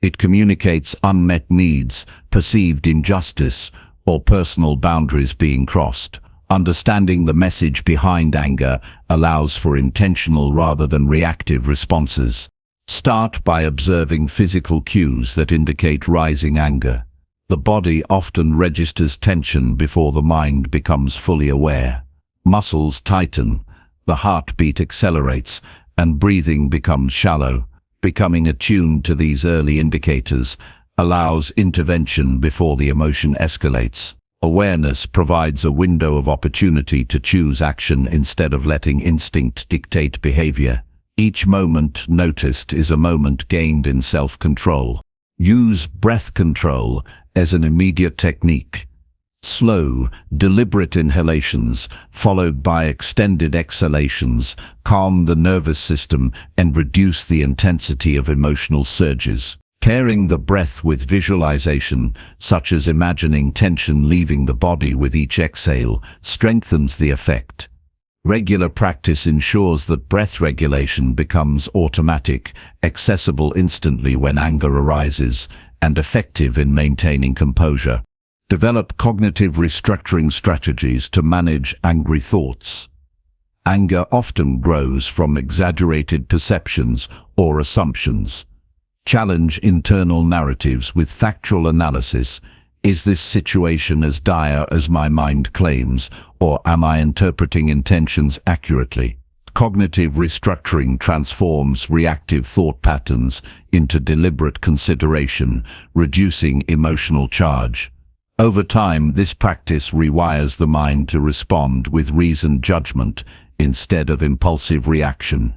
It communicates unmet needs, perceived injustice, or personal boundaries being crossed. Understanding the message behind anger allows for intentional rather than reactive responses. Start by observing physical cues that indicate rising anger. The body often registers tension before the mind becomes fully aware. Muscles tighten, the heartbeat accelerates, and breathing becomes shallow. Becoming attuned to these early indicators allows intervention before the emotion escalates. Awareness provides a window of opportunity to choose action instead of letting instinct dictate behavior. Each moment noticed is a moment gained in self-control. Use breath control as an immediate technique. Slow, deliberate inhalations, followed by extended exhalations, calm the nervous system and reduce the intensity of emotional surges. Pairing the breath with visualization, such as imagining tension leaving the body with each exhale, strengthens the effect. Regular practice ensures that breath regulation becomes automatic, accessible instantly when anger arises, and effective in maintaining composure. Develop cognitive restructuring strategies to manage angry thoughts. Anger often grows from exaggerated perceptions or assumptions. Challenge internal narratives with factual analysis. Is this situation as dire as my mind claims, or am I interpreting intentions accurately? Cognitive restructuring transforms reactive thought patterns into deliberate consideration, reducing emotional charge. Over time, this practice rewires the mind to respond with reasoned judgment instead of impulsive reaction.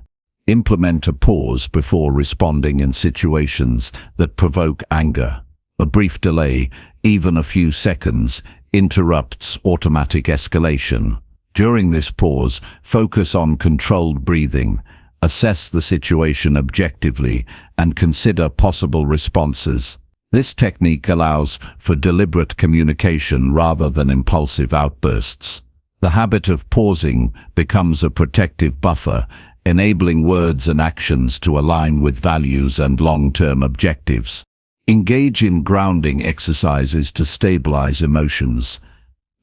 Implement a pause before responding in situations that provoke anger. A brief delay, even a few seconds, interrupts automatic escalation. During this pause, focus on controlled breathing, assess the situation objectively, and consider possible responses. This technique allows for deliberate communication rather than impulsive outbursts. The habit of pausing becomes a protective buffer, enabling words and actions to align with values and long-term objectives. Engage in grounding exercises to stabilize emotions.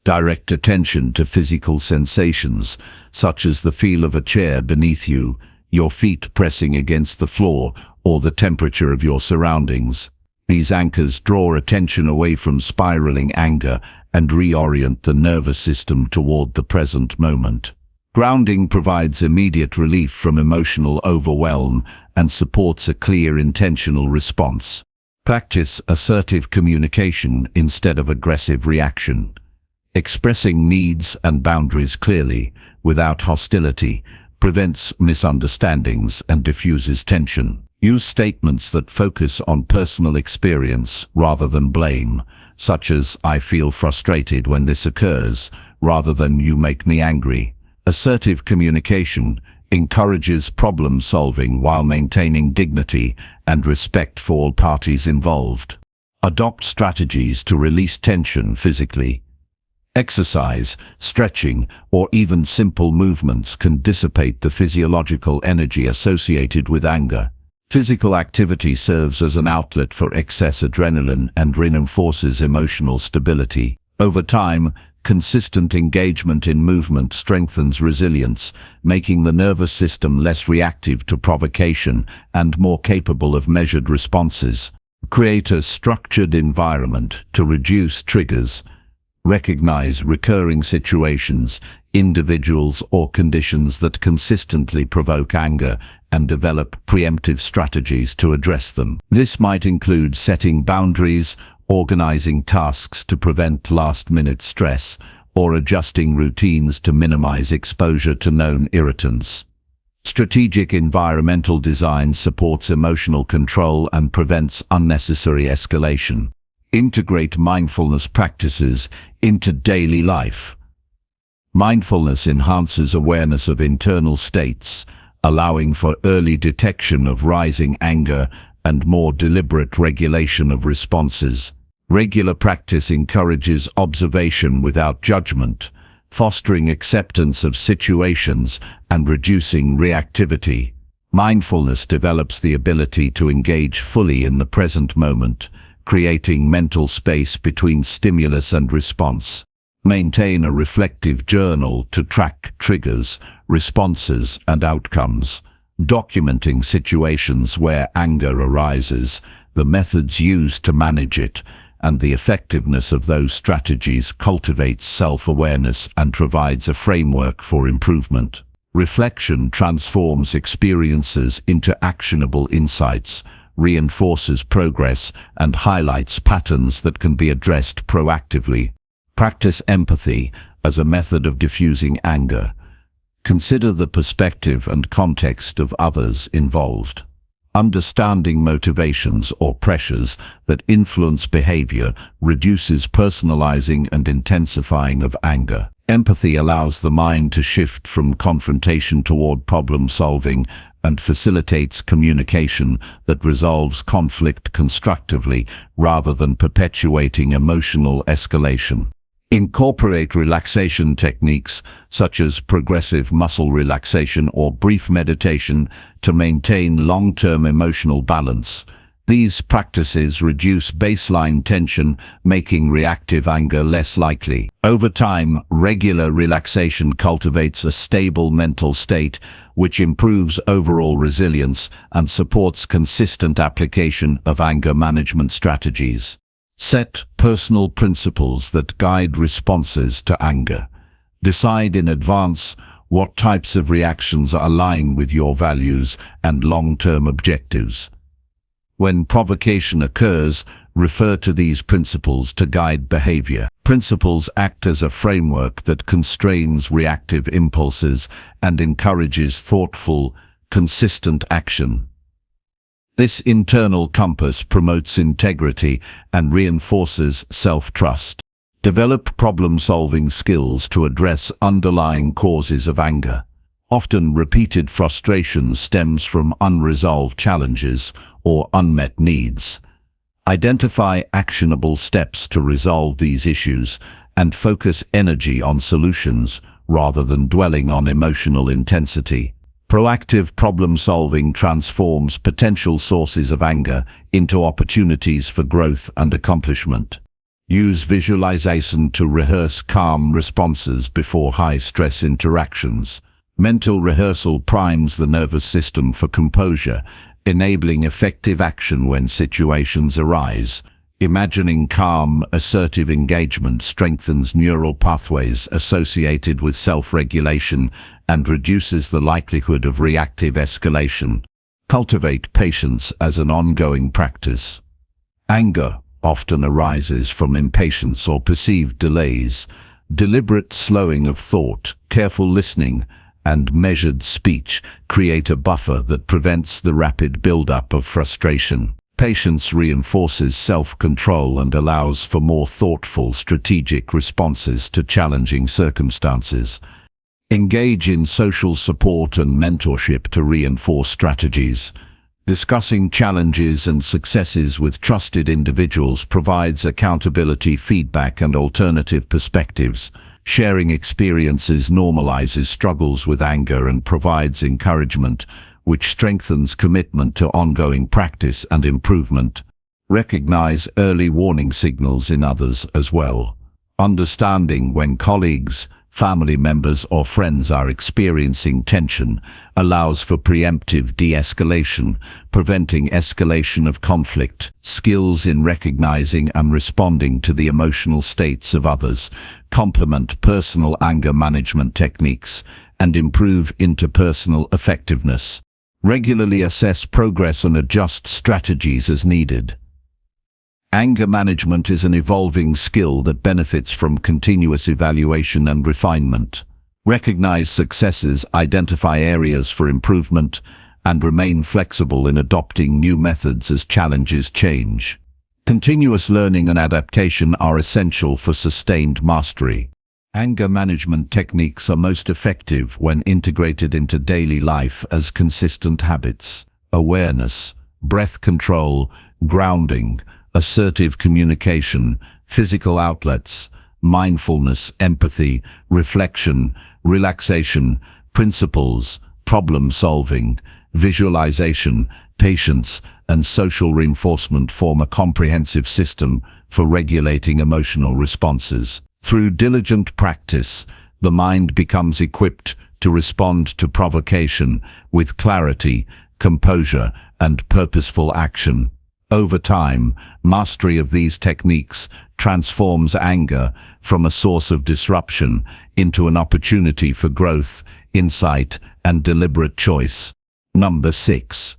Direct attention to physical sensations, such as the feel of a chair beneath you, your feet pressing against the floor, or the temperature of your surroundings. These anchors draw attention away from spiraling anger and reorient the nervous system toward the present moment. Grounding provides immediate relief from emotional overwhelm and supports a clear, intentional response. Practice assertive communication instead of aggressive reaction. Expressing needs and boundaries clearly, without hostility, prevents misunderstandings and diffuses tension. Use statements that focus on personal experience rather than blame, such as "I feel frustrated when this occurs," rather than "you make me angry." Assertive communication encourages problem solving while maintaining dignity and respect for all parties involved. Adopt strategies to release tension physically. Exercise, stretching, or even simple movements can dissipate the physiological energy associated with anger. Physical activity serves as an outlet for excess adrenaline and reinforces emotional stability. Over time, consistent engagement in movement strengthens resilience, making the nervous system less reactive to provocation and more capable of measured responses. Create a structured environment to reduce triggers. Recognize recurring situations, individuals or conditions that consistently provoke anger and develop preemptive strategies to address them. This might include setting boundaries, organizing tasks to prevent last-minute stress, or adjusting routines to minimize exposure to known irritants. Strategic environmental design supports emotional control and prevents unnecessary escalation. Integrate mindfulness practices into daily life. Mindfulness enhances awareness of internal states, allowing for early detection of rising anger and more deliberate regulation of responses. Regular practice encourages observation without judgment, fostering acceptance of situations and reducing reactivity. Mindfulness develops the ability to engage fully in the present moment, creating mental space between stimulus and response. Maintain a reflective journal to track triggers, responses, and outcomes, documenting situations where anger arises, the methods used to manage it, and the effectiveness of those strategies cultivates self-awareness and provides a framework for improvement. Reflection transforms experiences into actionable insights, reinforces progress, and highlights patterns that can be addressed proactively. Practice empathy as a method of diffusing anger. Consider the perspective and context of others involved. Understanding motivations or pressures that influence behavior reduces personalizing and intensifying of anger. Empathy allows the mind to shift from confrontation toward problem solving and facilitates communication that resolves conflict constructively rather than perpetuating emotional escalation. Incorporate relaxation techniques such as progressive muscle relaxation or brief meditation to maintain long-term emotional balance. These practices reduce baseline tension, making reactive anger less likely. Over time, regular relaxation cultivates a stable mental state, which improves overall resilience and supports consistent application of anger management strategies. Set personal principles that guide responses to anger. Decide in advance What types of reactions align with your values and long-term objectives? When provocation occurs, refer to these principles to guide behavior. Principles act as a framework that constrains reactive impulses and encourages thoughtful, consistent action. This internal compass promotes integrity and reinforces self-trust. Develop problem-solving skills to address underlying causes of anger. Often repeated frustration stems from unresolved challenges or unmet needs. Identify actionable steps to resolve these issues and focus energy on solutions rather than dwelling on emotional intensity. Proactive problem-solving transforms potential sources of anger into opportunities for growth and accomplishment. Use visualization to rehearse calm responses before high-stress interactions. Mental rehearsal primes the nervous system for composure, enabling effective action when situations arise. Imagining calm, assertive engagement strengthens neural pathways associated with self-regulation and reduces the likelihood of reactive escalation. Cultivate patience as an ongoing practice. Anger often arises from impatience or perceived delays. Deliberate slowing of thought, careful listening, and measured speech create a buffer that prevents the rapid buildup of frustration. Patience reinforces self-control and allows for more thoughtful, strategic responses to challenging circumstances. Engage in social support and mentorship to reinforce strategies. Discussing challenges and successes with trusted individuals provides accountability, feedback, and alternative perspectives. Sharing experiences normalizes struggles with anger and provides encouragement, which strengthens commitment to ongoing practice and improvement. Recognize early warning signals in others as well. Understanding when colleagues, family members, or friends are experiencing tension allows for preemptive de-escalation, preventing escalation of conflict. Skills in recognizing and responding to the emotional states of others complement personal anger management techniques and improve interpersonal effectiveness. Regularly assess progress and adjust strategies as needed. Anger management is an evolving skill that benefits from continuous evaluation and refinement. Recognize successes, identify areas for improvement, and remain flexible in adopting new methods as challenges change. Continuous learning and adaptation are essential for sustained mastery. Anger management techniques are most effective when integrated into daily life as consistent habits. Awareness, breath control, grounding, assertive communication, physical outlets, mindfulness, empathy, reflection, relaxation, principles, problem-solving, visualization, patience, and social reinforcement form a comprehensive system for regulating emotional responses. Through diligent practice, the mind becomes equipped to respond to provocation with clarity, composure, and purposeful action. Over time, mastery of these techniques transforms anger from a source of disruption into an opportunity for growth, insight, and deliberate choice. Number 6.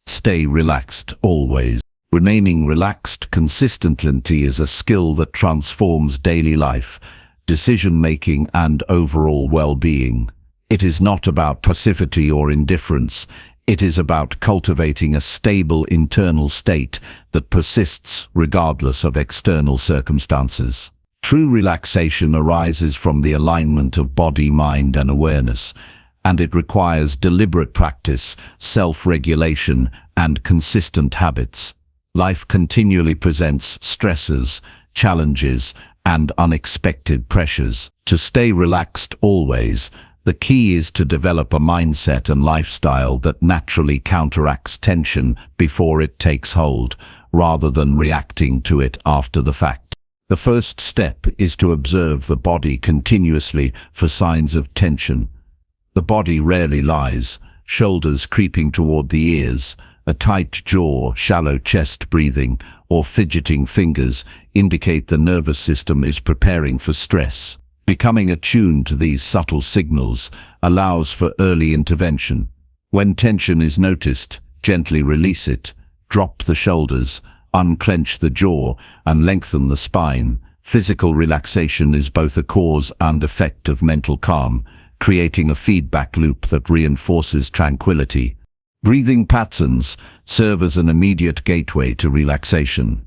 Stay relaxed always. Remaining relaxed consistently is a skill that transforms daily life, decision-making, and overall well-being. It is not about passivity or indifference. It is about cultivating a stable internal state that persists regardless of external circumstances. True relaxation arises from the alignment of body, mind, and awareness, and it requires deliberate practice, self-regulation, and consistent habits. Life continually presents stresses, challenges, and unexpected pressures. To stay relaxed always, the key is to develop a mindset and lifestyle that naturally counteracts tension before it takes hold, rather than reacting to it after the fact. The first step is to observe the body continuously for signs of tension. The body rarely lies, shoulders creeping toward the ears, a tight jaw, shallow chest breathing, or fidgeting fingers indicate the nervous system is preparing for stress. Becoming attuned to these subtle signals allows for early intervention. When tension is noticed, gently release it. Drop the shoulders, unclench the jaw, and lengthen the spine. Physical relaxation is both a cause and effect of mental calm, creating a feedback loop that reinforces tranquility. Breathing patterns serve as an immediate gateway to relaxation.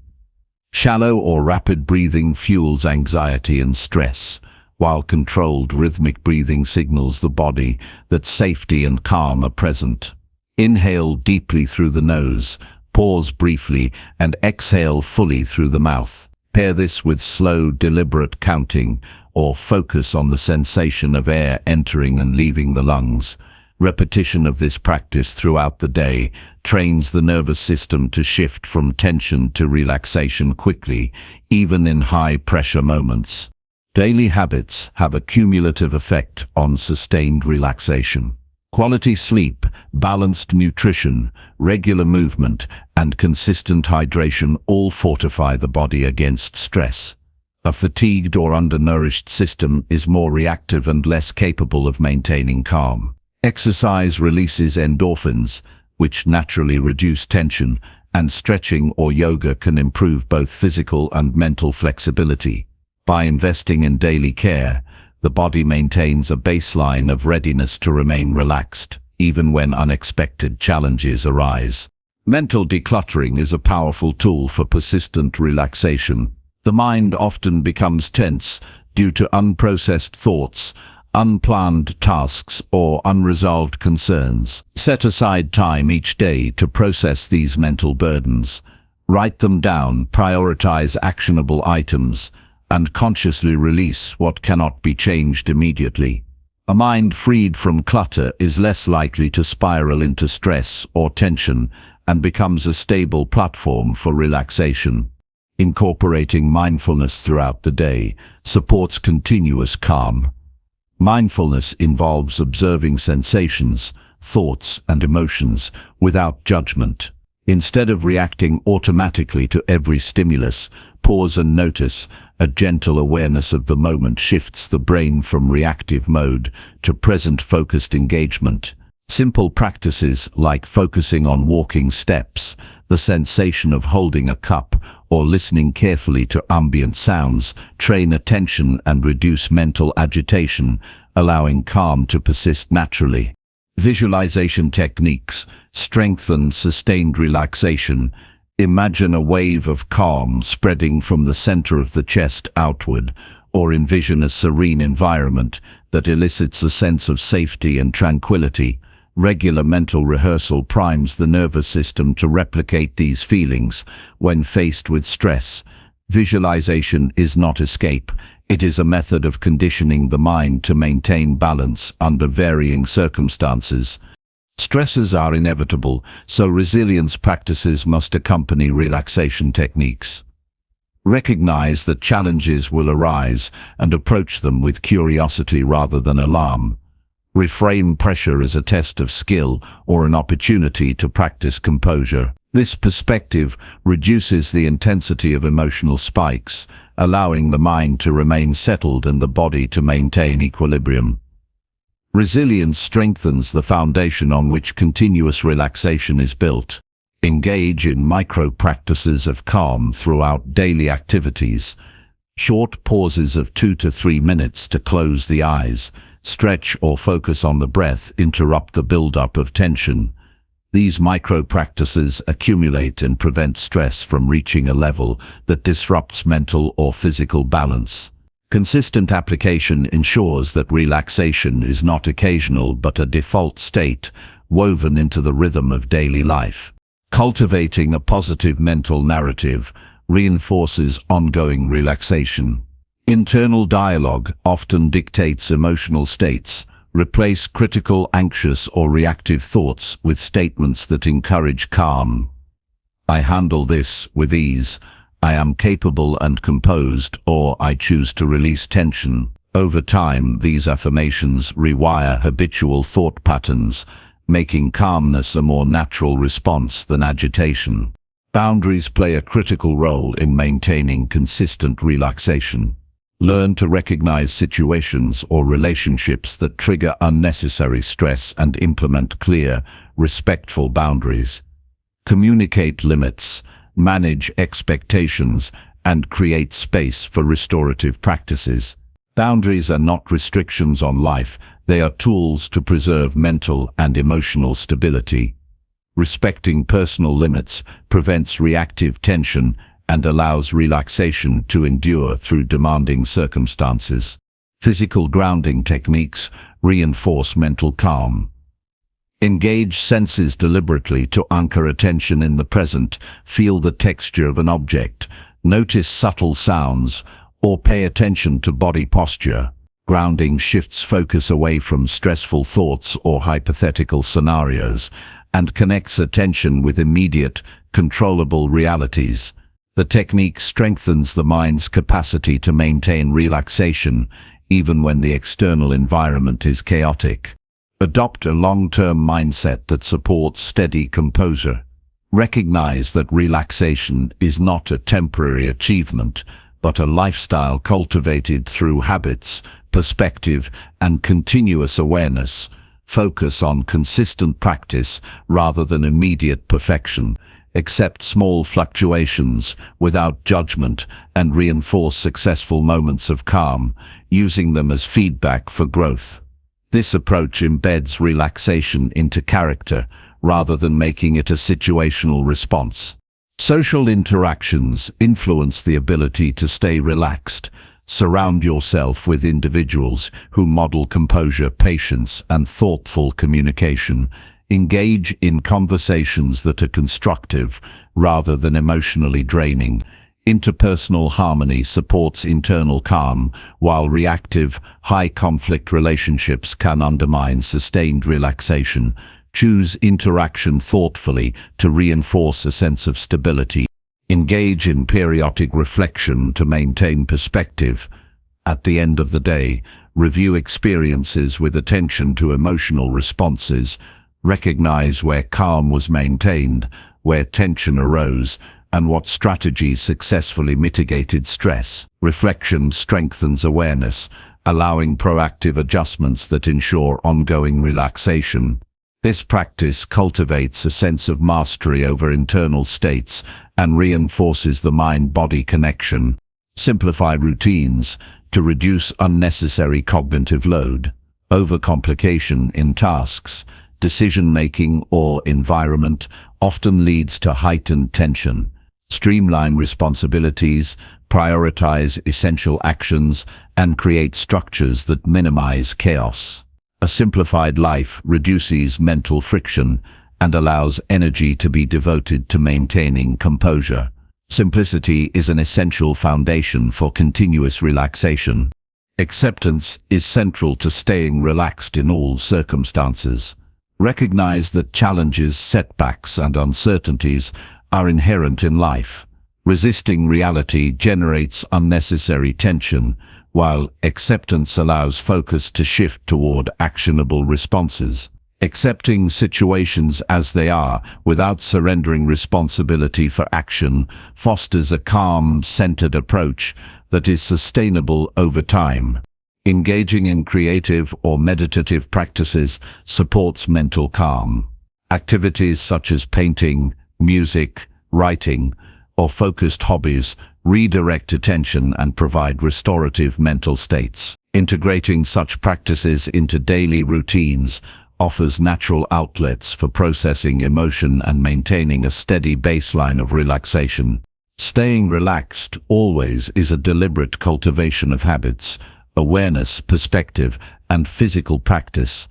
Shallow or rapid breathing fuels anxiety and stress, while controlled rhythmic breathing signals the body that safety and calm are present. Inhale deeply through the nose, pause briefly, and exhale fully through the mouth. Pair this with slow, deliberate counting, or focus on the sensation of air entering and leaving the lungs. Repetition of this practice throughout the day trains the nervous system to shift from tension to relaxation quickly, even in high-pressure moments. Daily habits have a cumulative effect on sustained relaxation. Quality sleep, balanced nutrition, regular movement, and consistent hydration all fortify the body against stress. A fatigued or undernourished system is more reactive and less capable of maintaining calm. Exercise releases endorphins, which naturally reduce tension, and stretching or yoga can improve both physical and mental flexibility. By investing in daily care, the body maintains a baseline of readiness to remain relaxed, even when unexpected challenges arise. Mental decluttering is a powerful tool for persistent relaxation. The mind often becomes tense due to unprocessed thoughts, unplanned tasks, or unresolved concerns. Set aside time each day to process these mental burdens. Write them down, prioritize actionable items, and consciously release what cannot be changed immediately. A mind freed from clutter is less likely to spiral into stress or tension and becomes a stable platform for relaxation. Incorporating mindfulness throughout the day supports continuous calm. Mindfulness involves observing sensations, thoughts, and emotions without judgment. Instead of reacting automatically to every stimulus, pause and notice. A gentle awareness of the moment shifts the brain from reactive mode to present-focused engagement. Simple practices like focusing on walking steps, the sensation of holding a cup, or listening carefully to ambient sounds train attention and reduce mental agitation, allowing calm to persist naturally. Visualization techniques strengthen sustained relaxation. Imagine a wave of calm spreading from the center of the chest outward, or envision a serene environment that elicits a sense of safety and tranquility. Regular mental rehearsal primes the nervous system to replicate these feelings when faced with stress. Visualization is not escape. It is a method of conditioning the mind to maintain balance under varying circumstances. Stresses are inevitable, so resilience practices must accompany relaxation techniques. Recognize that challenges will arise and approach them with curiosity rather than alarm. Reframe pressure as a test of skill or an opportunity to practice composure. This perspective reduces the intensity of emotional spikes, allowing the mind to remain settled and the body to maintain equilibrium. Resilience strengthens the foundation on which continuous relaxation is built. Engage in micro-practices of calm throughout daily activities. Short pauses of 2 to 3 minutes to close the eyes, stretch or focus on the breath interrupt the buildup of tension. These micro-practices accumulate and prevent stress from reaching a level that disrupts mental or physical balance. Consistent application ensures that relaxation is not occasional but a default state, woven into the rhythm of daily life. Cultivating a positive mental narrative reinforces ongoing relaxation. Internal dialogue often dictates emotional states. Replace critical, anxious, or reactive thoughts with statements that encourage calm. I handle this with ease. I am capable and composed, or I choose to release tension. Over time, these affirmations rewire habitual thought patterns, making calmness a more natural response than agitation. Boundaries play a critical role in maintaining consistent relaxation. Learn to recognize situations or relationships that trigger unnecessary stress and implement clear, respectful boundaries. Communicate limits, manage expectations, and create space for restorative practices. Boundaries are not restrictions on life, they are tools to preserve mental and emotional stability. Respecting personal limits prevents reactive tension and allows relaxation to endure through demanding circumstances. Physical grounding techniques reinforce mental calm. Engage senses deliberately to anchor attention in the present, feel the texture of an object, notice subtle sounds, or pay attention to body posture. Grounding shifts focus away from stressful thoughts or hypothetical scenarios and connects attention with immediate, controllable realities. The technique strengthens the mind's capacity to maintain relaxation even when the external environment is chaotic. Adopt a long-term mindset that supports steady composure. Recognize that relaxation is not a temporary achievement, but a lifestyle cultivated through habits, perspective, and continuous awareness. Focus on consistent practice rather than immediate perfection. Accept small fluctuations without judgment and reinforce successful moments of calm, using them as feedback for growth. This approach embeds relaxation into character rather than making it a situational response. Social interactions influence the ability to stay relaxed. Surround yourself with individuals who model composure, patience, and thoughtful communication. Engage in conversations that are constructive rather than emotionally draining. Interpersonal harmony supports internal calm, while reactive, high-conflict relationships can undermine sustained relaxation. Choose interaction thoughtfully to reinforce a sense of stability. Engage in periodic reflection to maintain perspective. At the end of the day, review experiences with attention to emotional responses. Recognize where calm was maintained, where tension arose, and what strategies successfully mitigated stress. Reflection strengthens awareness, allowing proactive adjustments that ensure ongoing relaxation. This practice cultivates a sense of mastery over internal states and reinforces the mind-body connection. Simplify routines to reduce unnecessary cognitive load. Overcomplication in tasks, decision-making, or environment often leads to heightened tension. Streamline responsibilities, prioritize essential actions, and create structures that minimize chaos. A simplified life reduces mental friction and allows energy to be devoted to maintaining composure. Simplicity is an essential foundation for continuous relaxation. Acceptance is central to staying relaxed in all circumstances. Recognize that challenges, setbacks, and uncertainties are inherent in life. Resisting reality generates unnecessary tension, while acceptance allows focus to shift toward actionable responses. Accepting situations as they are without surrendering responsibility for action fosters a calm, centered approach that is sustainable over time. Engaging in creative or meditative practices supports mental calm. Activities such as painting, music, writing, or focused hobbies redirect attention and provide restorative mental states. Integrating such practices into daily routines offers natural outlets for processing emotion and maintaining a steady baseline of relaxation. Staying relaxed always is a deliberate cultivation of habits, awareness, perspective, and physical practice.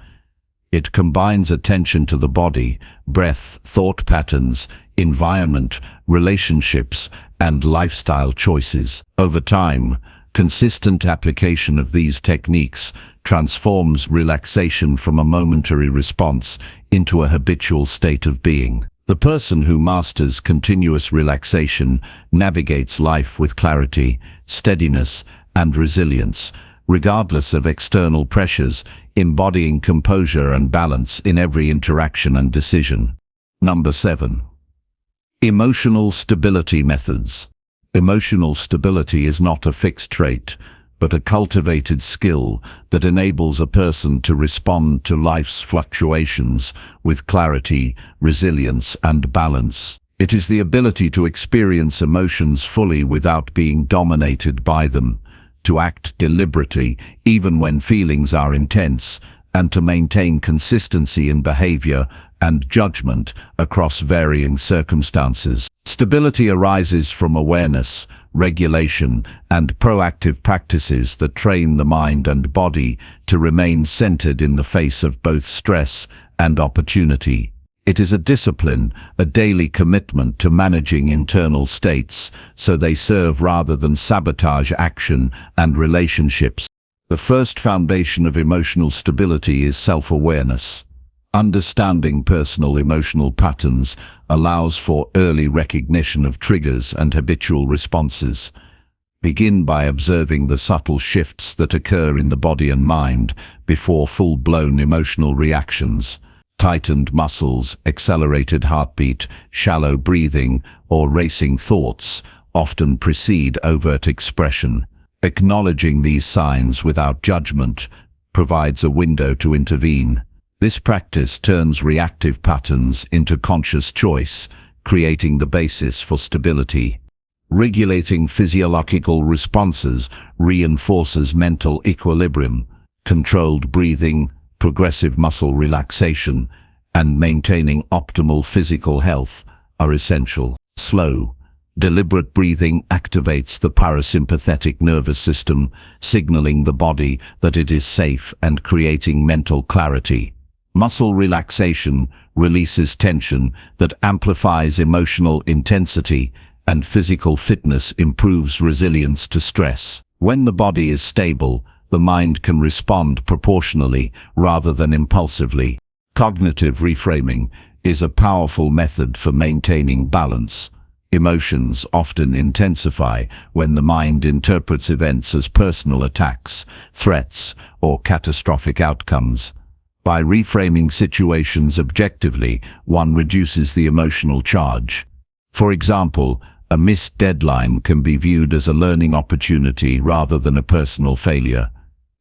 It combines attention to the body, breath, thought patterns, environment, relationships, and lifestyle choices. Over time, consistent application of these techniques transforms relaxation from a momentary response into a habitual state of being. The person who masters continuous relaxation navigates life with clarity, steadiness, and resilience, regardless of external pressures, embodying composure and balance in every interaction and decision. Number 7. Emotional stability methods. Emotional stability is not a fixed trait, but a cultivated skill that enables a person to respond to life's fluctuations with clarity, resilience, and balance. It is the ability to experience emotions fully without being dominated by them, to act deliberately even when feelings are intense, and to maintain consistency in behavior and judgment across varying circumstances. Stability arises from awareness, regulation, and proactive practices that train the mind and body to remain centered in the face of both stress and opportunity. It is a discipline, a daily commitment to managing internal states so they serve rather than sabotage action and relationships. The first foundation of emotional stability is self-awareness. Understanding personal emotional patterns allows for early recognition of triggers and habitual responses. Begin by observing the subtle shifts that occur in the body and mind before full-blown emotional reactions. Tightened muscles, accelerated heartbeat, shallow breathing, or racing thoughts often precede overt expression. Acknowledging these signs without judgment provides a window to intervene. This practice turns reactive patterns into conscious choice, creating the basis for stability. Regulating physiological responses reinforces mental equilibrium. Controlled breathing, progressive muscle relaxation, and maintaining optimal physical health are essential. Slow, deliberate breathing activates the parasympathetic nervous system, signaling the body that it is safe and creating mental clarity. Muscle relaxation releases tension that amplifies emotional intensity, and physical fitness improves resilience to stress. When the body is stable, the mind can respond proportionally rather than impulsively. Cognitive reframing is a powerful method for maintaining balance. Emotions often intensify when the mind interprets events as personal attacks, threats, or catastrophic outcomes. By reframing situations objectively, one reduces the emotional charge. For example, a missed deadline can be viewed as a learning opportunity rather than a personal failure.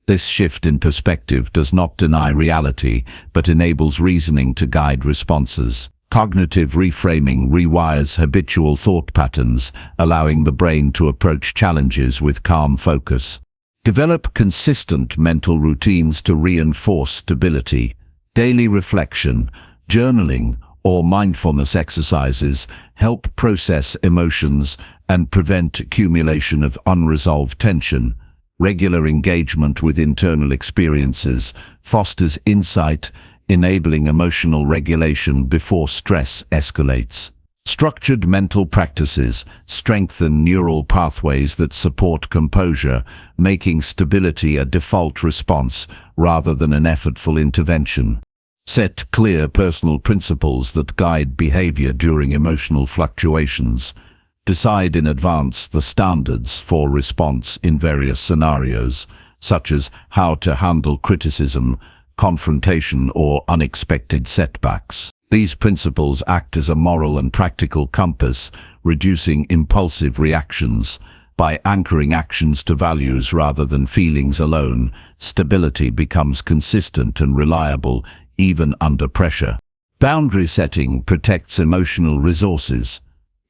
This shift in perspective does not deny reality, but enables reasoning to guide responses. Cognitive reframing rewires habitual thought patterns, allowing the brain to approach challenges with calm focus. Develop consistent mental routines to reinforce stability. Daily reflection, journaling, or mindfulness exercises help process emotions and prevent accumulation of unresolved tension. Regular engagement with internal experiences fosters insight, enabling emotional regulation before stress escalates. Structured mental practices strengthen neural pathways that support composure, making stability a default response rather than an effortful intervention. Set clear personal principles that guide behavior during emotional fluctuations. Decide in advance the standards for response in various scenarios, such as how to handle criticism, confrontation, or unexpected setbacks. These principles act as a moral and practical compass, reducing impulsive reactions. By anchoring actions to values rather than feelings alone, stability becomes consistent and reliable, even under pressure. Boundary setting protects emotional resources.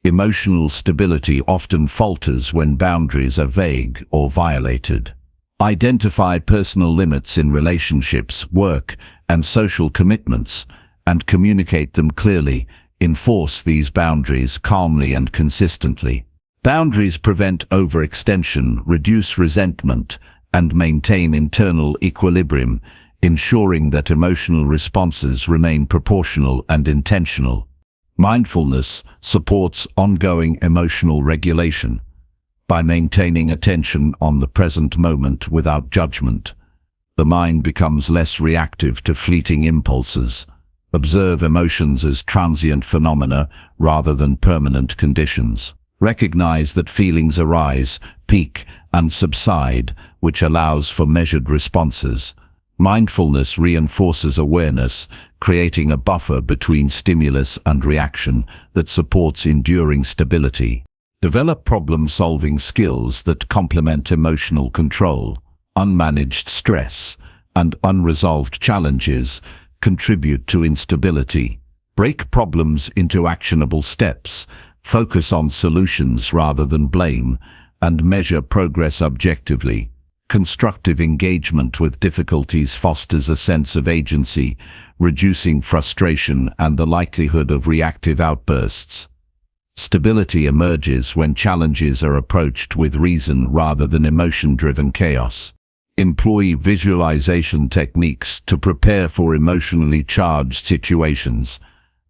Emotional stability often falters when boundaries are vague or violated. Identify personal limits in relationships, work, and social commitments, and communicate them clearly. Enforce these boundaries calmly and consistently. Boundaries prevent overextension, reduce resentment, and maintain internal equilibrium, ensuring that emotional responses remain proportional and intentional. Mindfulness supports ongoing emotional regulation. By maintaining attention on the present moment without judgment, the mind becomes less reactive to fleeting impulses. Observe emotions as transient phenomena rather than permanent conditions. Recognize that feelings arise, peak, and subside, which allows for measured responses. Mindfulness reinforces awareness, creating a buffer between stimulus and reaction that supports enduring stability. Develop problem-solving skills that complement emotional control. Unmanaged stress and unresolved challenges contribute to instability. Break problems into actionable steps, focus on solutions rather than blame, and measure progress objectively. Constructive engagement with difficulties fosters a sense of agency, reducing frustration and the likelihood of reactive outbursts. Stability emerges when challenges are approached with reason rather than emotion-driven chaos. Employ visualization techniques to prepare for emotionally charged situations.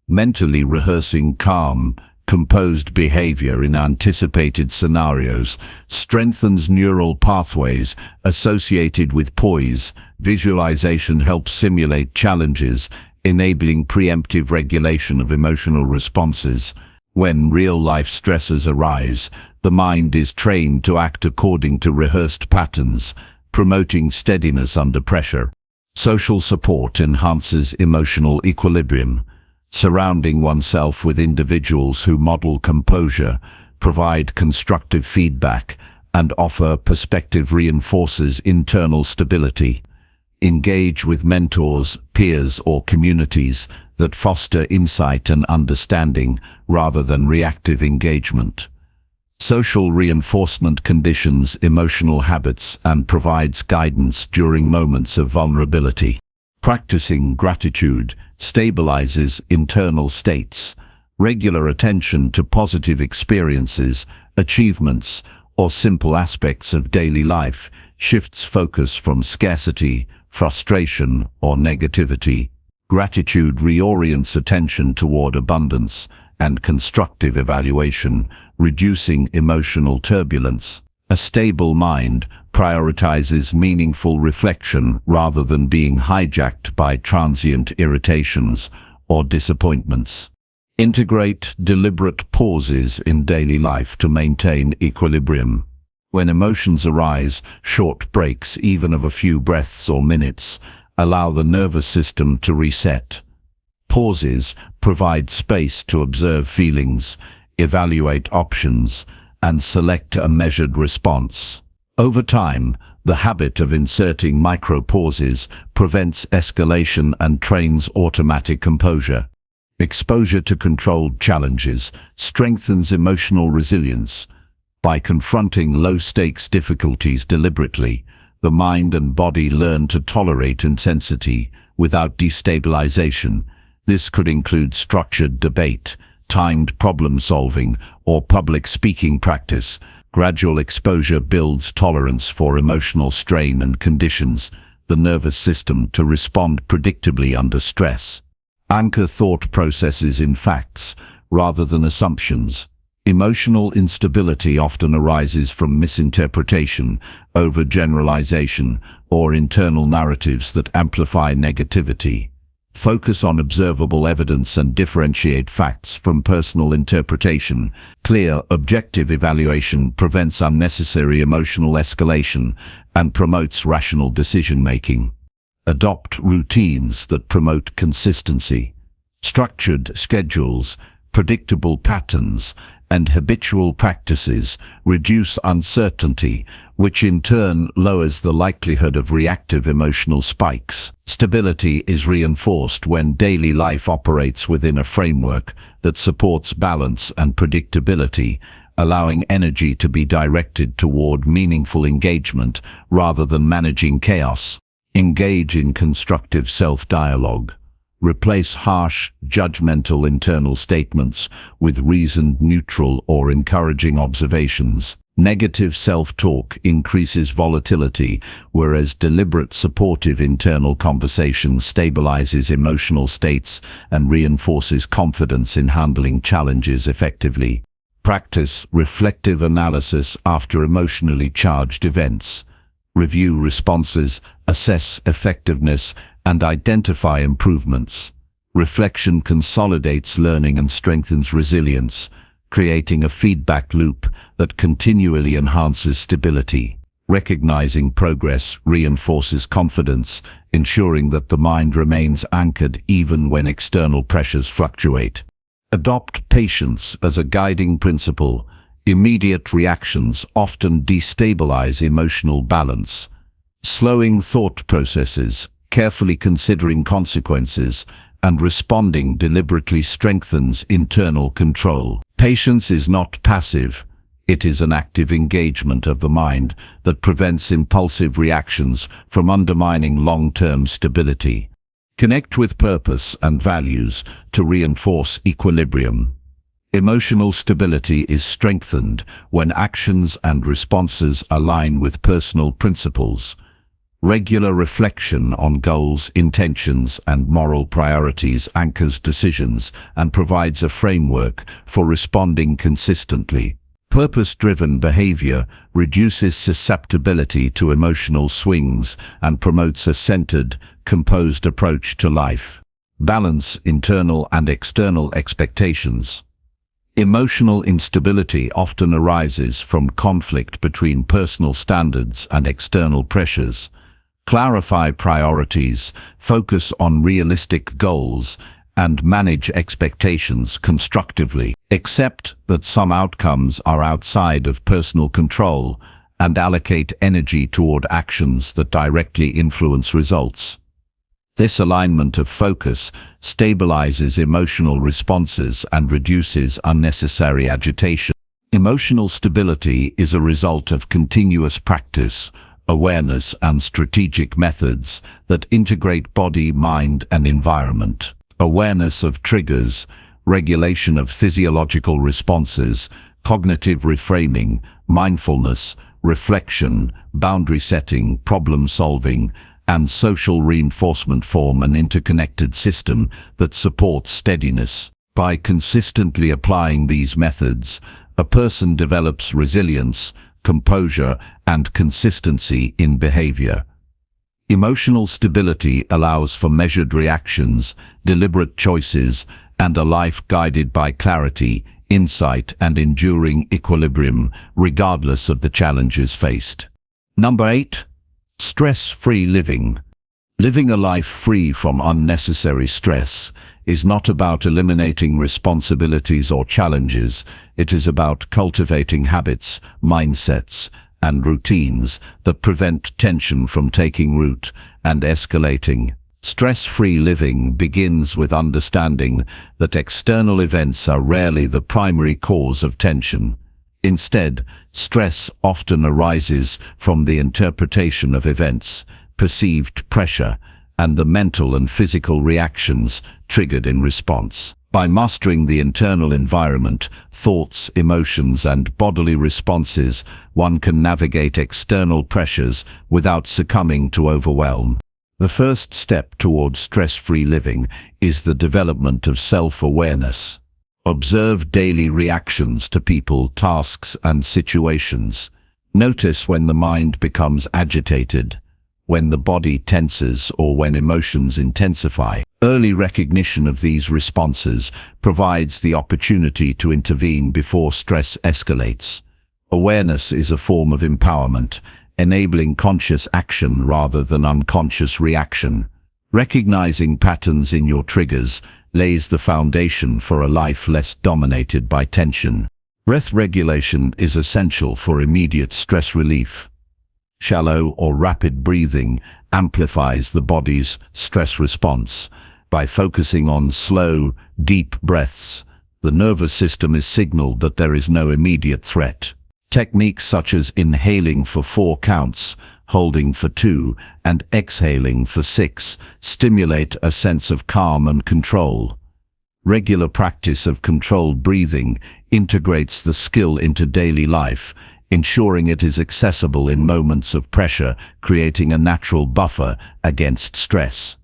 Mentally rehearsing calm, composed behavior in anticipated scenarios strengthens neural pathways associated with poise. Visualization helps simulate challenges, enabling preemptive regulation of emotional responses. When real-life stresses arise, the mind is trained to act according to rehearsed patterns, promoting steadiness under pressure. Social support enhances emotional equilibrium. Surrounding oneself with individuals who model composure, provide constructive feedback, and offer perspective reinforces internal stability. Engage with mentors, peers, or communities that foster insight and understanding rather than reactive engagement. Social reinforcement conditions emotional habits and provides guidance during moments of vulnerability. Practicing gratitude stabilizes internal states. Regular attention to positive experiences, achievements, or simple aspects of daily life shifts focus from scarcity, frustration, or negativity. Gratitude reorients attention toward abundance and constructive evaluation, reducing emotional turbulence. A stable mind prioritizes meaningful reflection rather than being hijacked by transient irritations or disappointments. Integrate deliberate pauses in daily life to maintain equilibrium. When emotions arise, short breaks, even of a few breaths or minutes, allow the nervous system to reset. Pauses provide space to observe feelings, evaluate options, and select a measured response. Over time, the habit of inserting micro-pauses prevents escalation and trains automatic composure. Exposure to controlled challenges strengthens emotional resilience. By confronting low-stakes difficulties deliberately, the mind and body learn to tolerate intensity without destabilization. This could include structured debate, timed problem-solving, or public speaking practice. Gradual exposure builds tolerance for emotional strain and conditions the nervous system to respond predictably under stress. Anchor thought processes in facts rather than assumptions. Emotional instability often arises from misinterpretation, overgeneralization, or internal narratives that amplify negativity. Focus on observable evidence and differentiate facts from personal interpretation. Clear, objective evaluation prevents unnecessary emotional escalation and promotes rational decision-making. Adopt routines that promote consistency. Structured schedules, predictable patterns, and habitual practices reduce uncertainty, which in turn lowers the likelihood of reactive emotional spikes. Stability is reinforced when daily life operates within a framework that supports balance and predictability, allowing energy to be directed toward meaningful engagement rather than managing chaos. Engage in constructive self-dialogue. Replace harsh, judgmental internal statements with reasoned, neutral, or encouraging observations. Negative self-talk increases volatility, whereas deliberate, supportive internal conversation stabilizes emotional states and reinforces confidence in handling challenges effectively. Practice reflective analysis after emotionally charged events. Review responses, assess effectiveness, and identify improvements. Reflection consolidates learning and strengthens resilience, creating a feedback loop that continually enhances stability. Recognizing progress reinforces confidence, ensuring that the mind remains anchored even when external pressures fluctuate. Adopt patience as a guiding principle. Immediate reactions often destabilize emotional balance. Slowing thought processes, carefully considering consequences, and responding deliberately strengthens internal control. Patience is not passive. It is an active engagement of the mind that prevents impulsive reactions from undermining long-term stability. Connect with purpose and values to reinforce equilibrium. Emotional stability is strengthened when actions and responses align with personal principles. Regular reflection on goals, intentions, and moral priorities anchors decisions and provides a framework for responding consistently. Purpose-driven behavior reduces susceptibility to emotional swings and promotes a centered, composed approach to life. Balance internal and external expectations. Emotional instability often arises from conflict between personal standards and external pressures. Clarify priorities, focus on realistic goals, and manage expectations constructively. Accept that some outcomes are outside of personal control and allocate energy toward actions that directly influence results. This alignment of focus stabilizes emotional responses and reduces unnecessary agitation. Emotional stability is a result of continuous practice, awareness, and strategic methods that integrate body, mind, and environment. Awareness of triggers, regulation of physiological responses, cognitive reframing, mindfulness, reflection, boundary setting, problem solving, and social reinforcement form an interconnected system that supports steadiness. By consistently applying these methods, a person develops resilience, composure, and consistency in behavior. Emotional stability allows for measured reactions, deliberate choices, and a life guided by clarity, insight, and enduring equilibrium, regardless of the challenges faced. Number 8. Stress-free living. Living a life free from unnecessary stress is not about eliminating responsibilities or challenges. It is about cultivating habits, mindsets, and routines that prevent tension from taking root and escalating. Stress-free living begins with understanding that external events are rarely the primary cause of tension. Instead, stress often arises from the interpretation of events, perceived pressure, and the mental and physical reactions triggered in response. By mastering the internal environment, thoughts, emotions, and bodily responses, one can navigate external pressures without succumbing to overwhelm. The first step toward stress-free living is the development of self-awareness. Observe daily reactions to people, tasks, and situations. Notice when the mind becomes agitated, when the body tenses, or when emotions intensify. Early recognition of these responses provides the opportunity to intervene before stress escalates. Awareness is a form of empowerment, enabling conscious action rather than unconscious reaction. Recognizing patterns in your triggers lays the foundation for a life less dominated by tension. Breath regulation is essential for immediate stress relief. Shallow or rapid breathing amplifies the body's stress response. By focusing on slow, deep breaths, the nervous system is signaled that there is no immediate threat. Techniques such as inhaling for 4 counts, holding for 2, and exhaling for 6 stimulate a sense of calm and control. Regular practice of controlled breathing integrates the skill into daily life, ensuring it is accessible in moments of pressure, creating a natural buffer against stress.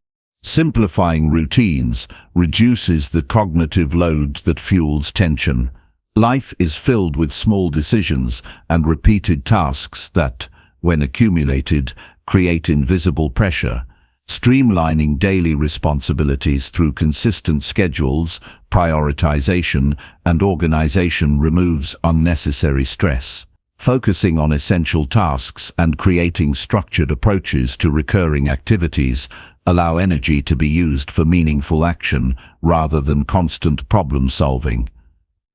Simplifying routines reduces the cognitive load that fuels tension. Life is filled with small decisions and repeated tasks that, when accumulated, create invisible pressure. Streamlining daily responsibilities through consistent schedules, prioritization, and organization removes unnecessary stress. Focusing on essential tasks and creating structured approaches to recurring activities allow energy to be used for meaningful action rather than constant problem solving.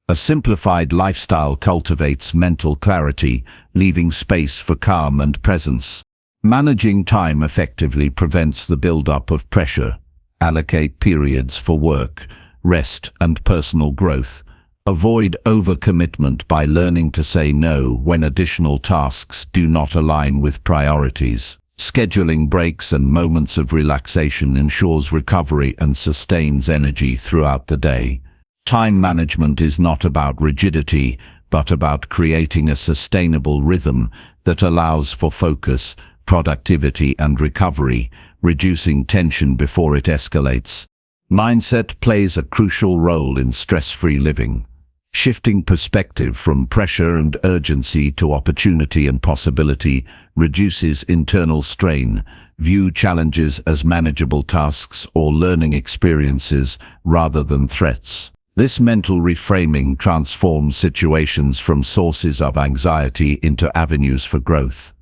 A simplified lifestyle cultivates mental clarity, leaving space for calm and presence. Managing time effectively prevents the build-up of pressure. Allocate periods for work, rest, and personal growth. Avoid overcommitment by learning to say no when additional tasks do not align with priorities. Scheduling breaks and moments of relaxation ensures recovery and sustains energy throughout the day. Time management is not about rigidity, but about creating a sustainable rhythm that allows for focus, productivity, and recovery, reducing tension before it escalates. Mindset plays a crucial role in stress-free living. Shifting perspective from pressure and urgency to opportunity and possibility reduces internal strain. View challenges as manageable tasks or learning experiences rather than threats. This mental reframing transforms situations from sources of anxiety into avenues for growth.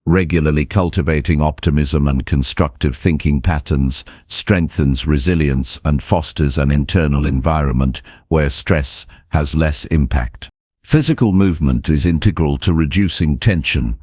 Regularly cultivating optimism and constructive thinking patterns strengthens resilience and fosters an internal environment where stress has less impact. Physical movement is integral to reducing tension.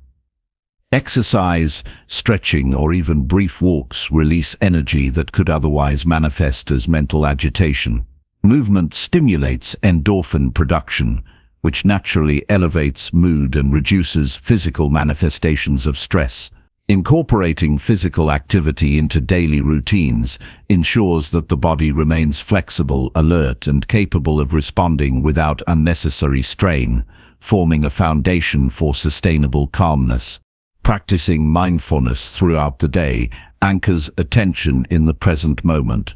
Exercise, stretching, or even brief walks release energy that could otherwise manifest as mental agitation. Movement stimulates endorphin production, which naturally elevates mood and reduces physical manifestations of stress. Incorporating physical activity into daily routines ensures that the body remains flexible, alert, and capable of responding without unnecessary strain, forming a foundation for sustainable calmness. Practicing mindfulness throughout the day anchors attention in the present moment.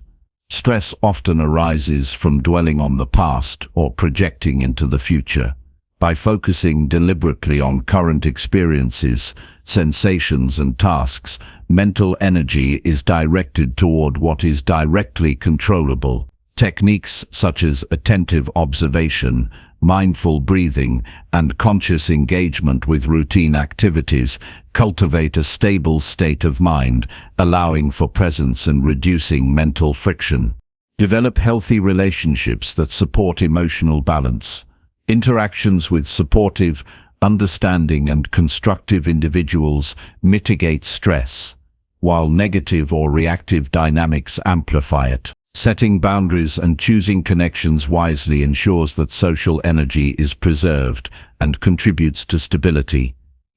Stress often arises from dwelling on the past or projecting into the future. By focusing deliberately on current experiences, sensations, and tasks, mental energy is directed toward what is directly controllable. Techniques such as attentive observation, mindful breathing, and conscious engagement with routine activities cultivate a stable state of mind, allowing for presence and reducing mental friction. Develop healthy relationships that support emotional balance. Interactions with supportive, understanding, and constructive individuals mitigate stress, while negative or reactive dynamics amplify it. Setting boundaries and choosing connections wisely ensures that social energy is preserved and contributes to stability.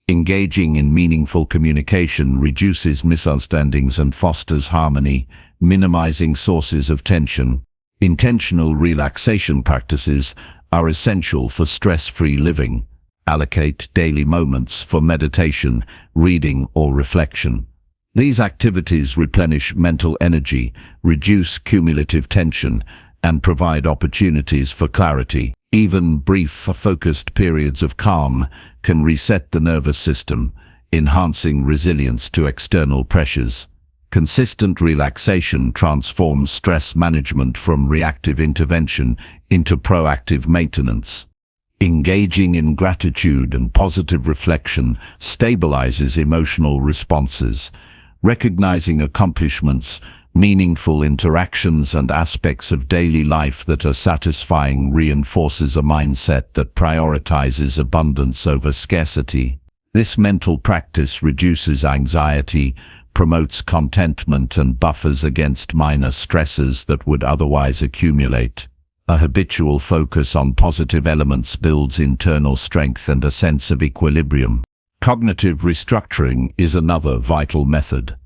Engaging in meaningful communication reduces misunderstandings and fosters harmony, minimizing sources of tension. Intentional relaxation practices are essential for stress-free living. Allocate daily moments for meditation, reading, or reflection. These activities replenish mental energy, reduce cumulative tension, and provide opportunities for clarity. Even brief, focused periods of calm can reset the nervous system, enhancing resilience to external pressures. Consistent relaxation transforms stress management from reactive intervention into proactive maintenance. Engaging in gratitude and positive reflection stabilizes emotional responses. Recognizing accomplishments, meaningful interactions, and aspects of daily life that are satisfying reinforces a mindset that prioritizes abundance over scarcity. This mental practice reduces anxiety, promotes contentment, and buffers against minor stresses that would otherwise accumulate. A habitual focus on positive elements builds internal strength and a sense of equilibrium. Cognitive restructuring is another vital method.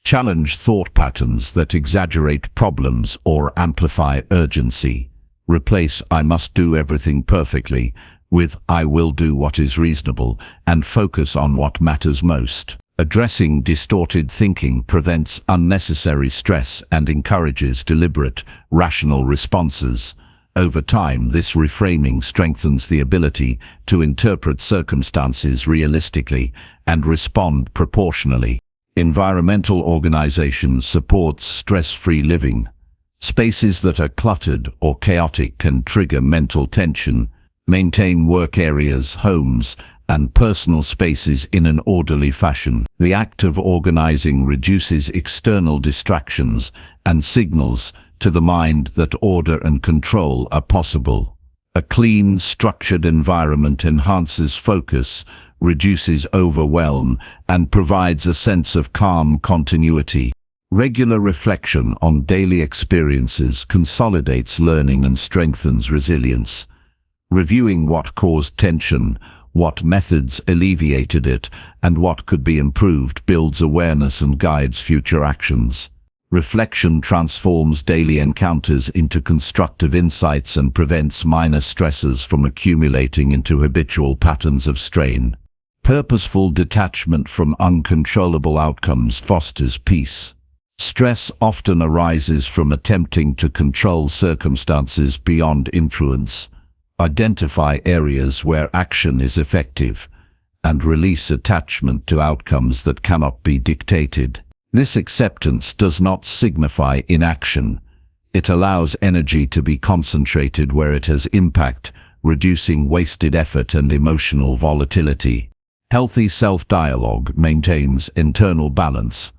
Challenge thought patterns that exaggerate problems or amplify urgency. Replace "I must do everything perfectly" with "I will do what is reasonable," and focus on what matters most. Addressing distorted thinking prevents unnecessary stress and encourages deliberate, rational responses. Over time, this reframing strengthens the ability to interpret circumstances realistically and respond proportionally. Environmental organization supports stress-free living. Spaces that are cluttered or chaotic can trigger mental tension. Maintain work areas, homes, and personal spaces in an orderly fashion. The act of organizing reduces external distractions and signals to the mind that order and control are possible. A clean, structured environment enhances focus, reduces overwhelm, and provides a sense of calm continuity. Regular reflection on daily experiences consolidates learning and strengthens resilience. Reviewing what caused tension, what methods alleviated it, and what could be improved builds awareness and guides future actions. Reflection transforms daily encounters into constructive insights and prevents minor stresses from accumulating into habitual patterns of strain. Purposeful detachment from uncontrollable outcomes fosters peace. Stress often arises from attempting to control circumstances beyond influence. Identify areas where action is effective, and release attachment to outcomes that cannot be dictated. This acceptance does not signify inaction. It allows energy to be concentrated where it has impact, reducing wasted effort and emotional volatility. Healthy self-dialogue maintains internal balance.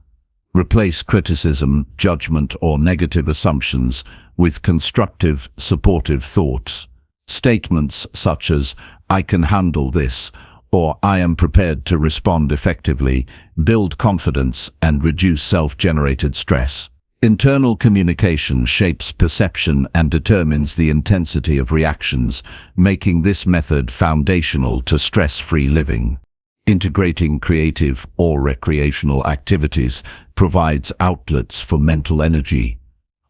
Replace criticism, judgment, or negative assumptions with constructive, supportive thoughts. Statements such as, "I can handle this," or "I am prepared to respond effectively," build confidence and reduce self-generated stress. Internal communication shapes perception and determines the intensity of reactions, making this method foundational to stress-free living. Integrating creative or recreational activities provides outlets for mental energy.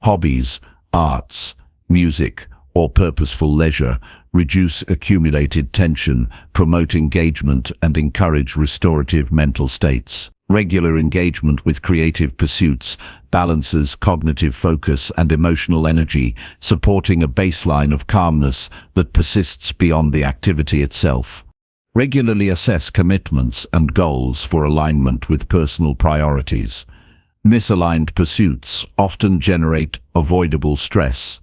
Hobbies, arts, music, or purposeful leisure reduce accumulated tension, promote engagement, and encourage restorative mental states. Regular engagement with creative pursuits balances cognitive focus and emotional energy, supporting a baseline of calmness that persists beyond the activity itself. Regularly assess commitments and goals for alignment with personal priorities. Misaligned pursuits often generate avoidable stress.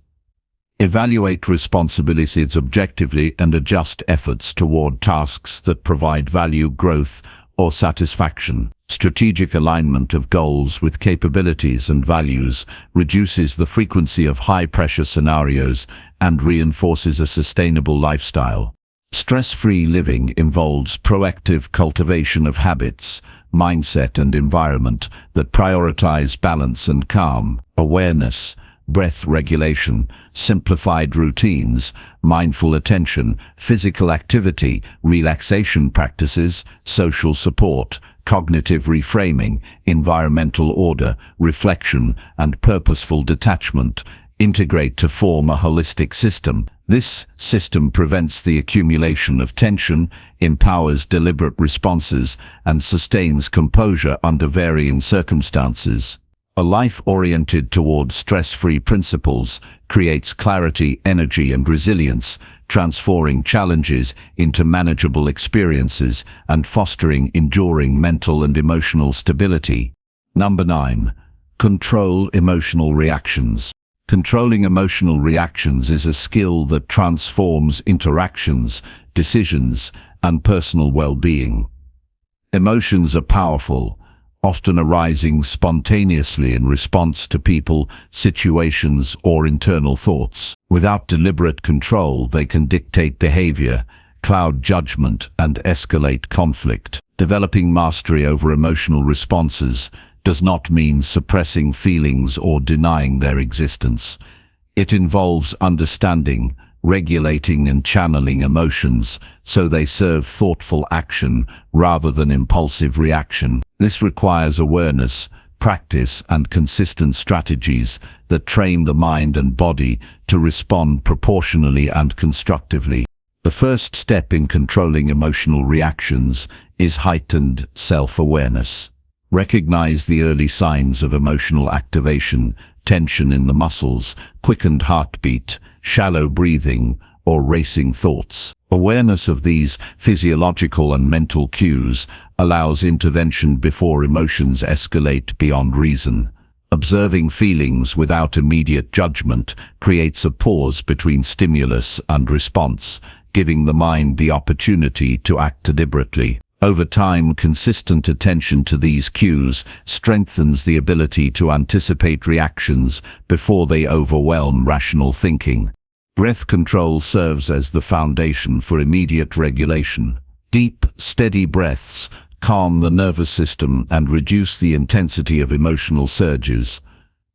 Evaluate responsibilities objectively and adjust efforts toward tasks that provide value, growth, or satisfaction. Strategic alignment of goals with capabilities and values reduces the frequency of high-pressure scenarios and reinforces a sustainable lifestyle. Stress-free living involves proactive cultivation of habits, mindset, and environment that prioritize balance and calm. Awareness, breath regulation, simplified routines, mindful attention, physical activity, relaxation practices, social support, cognitive reframing, environmental order, reflection, and purposeful detachment integrate to form a holistic system. This system prevents the accumulation of tension, empowers deliberate responses, and sustains composure under varying circumstances. A life oriented toward stress-free principles creates clarity, energy, and resilience, transforming challenges into manageable experiences and fostering enduring mental and emotional stability. Number 9. Control emotional reactions. Controlling emotional reactions is a skill that transforms interactions, decisions, and personal well-being. Emotions are powerful, often arising spontaneously in response to people, situations, or internal thoughts. Without deliberate control, they can dictate behavior, cloud judgment, and escalate conflict. Developing mastery over emotional responses does not mean suppressing feelings or denying their existence. It involves understanding, regulating, and channeling emotions so they serve thoughtful action rather than impulsive reaction. This requires awareness, practice, and consistent strategies that train the mind and body to respond proportionally and constructively. The first step in controlling emotional reactions is heightened self-awareness. Recognize the early signs of emotional activation, tension in the muscles, quickened heartbeat, shallow breathing, or racing thoughts. Awareness of these physiological and mental cues allows intervention before emotions escalate beyond reason. Observing feelings without immediate judgment creates a pause between stimulus and response, giving the mind the opportunity to act deliberately. Over time, consistent attention to these cues strengthens the ability to anticipate reactions before they overwhelm rational thinking. Breath control serves as the foundation for immediate regulation. Deep, steady breaths calm the nervous system and reduce the intensity of emotional surges.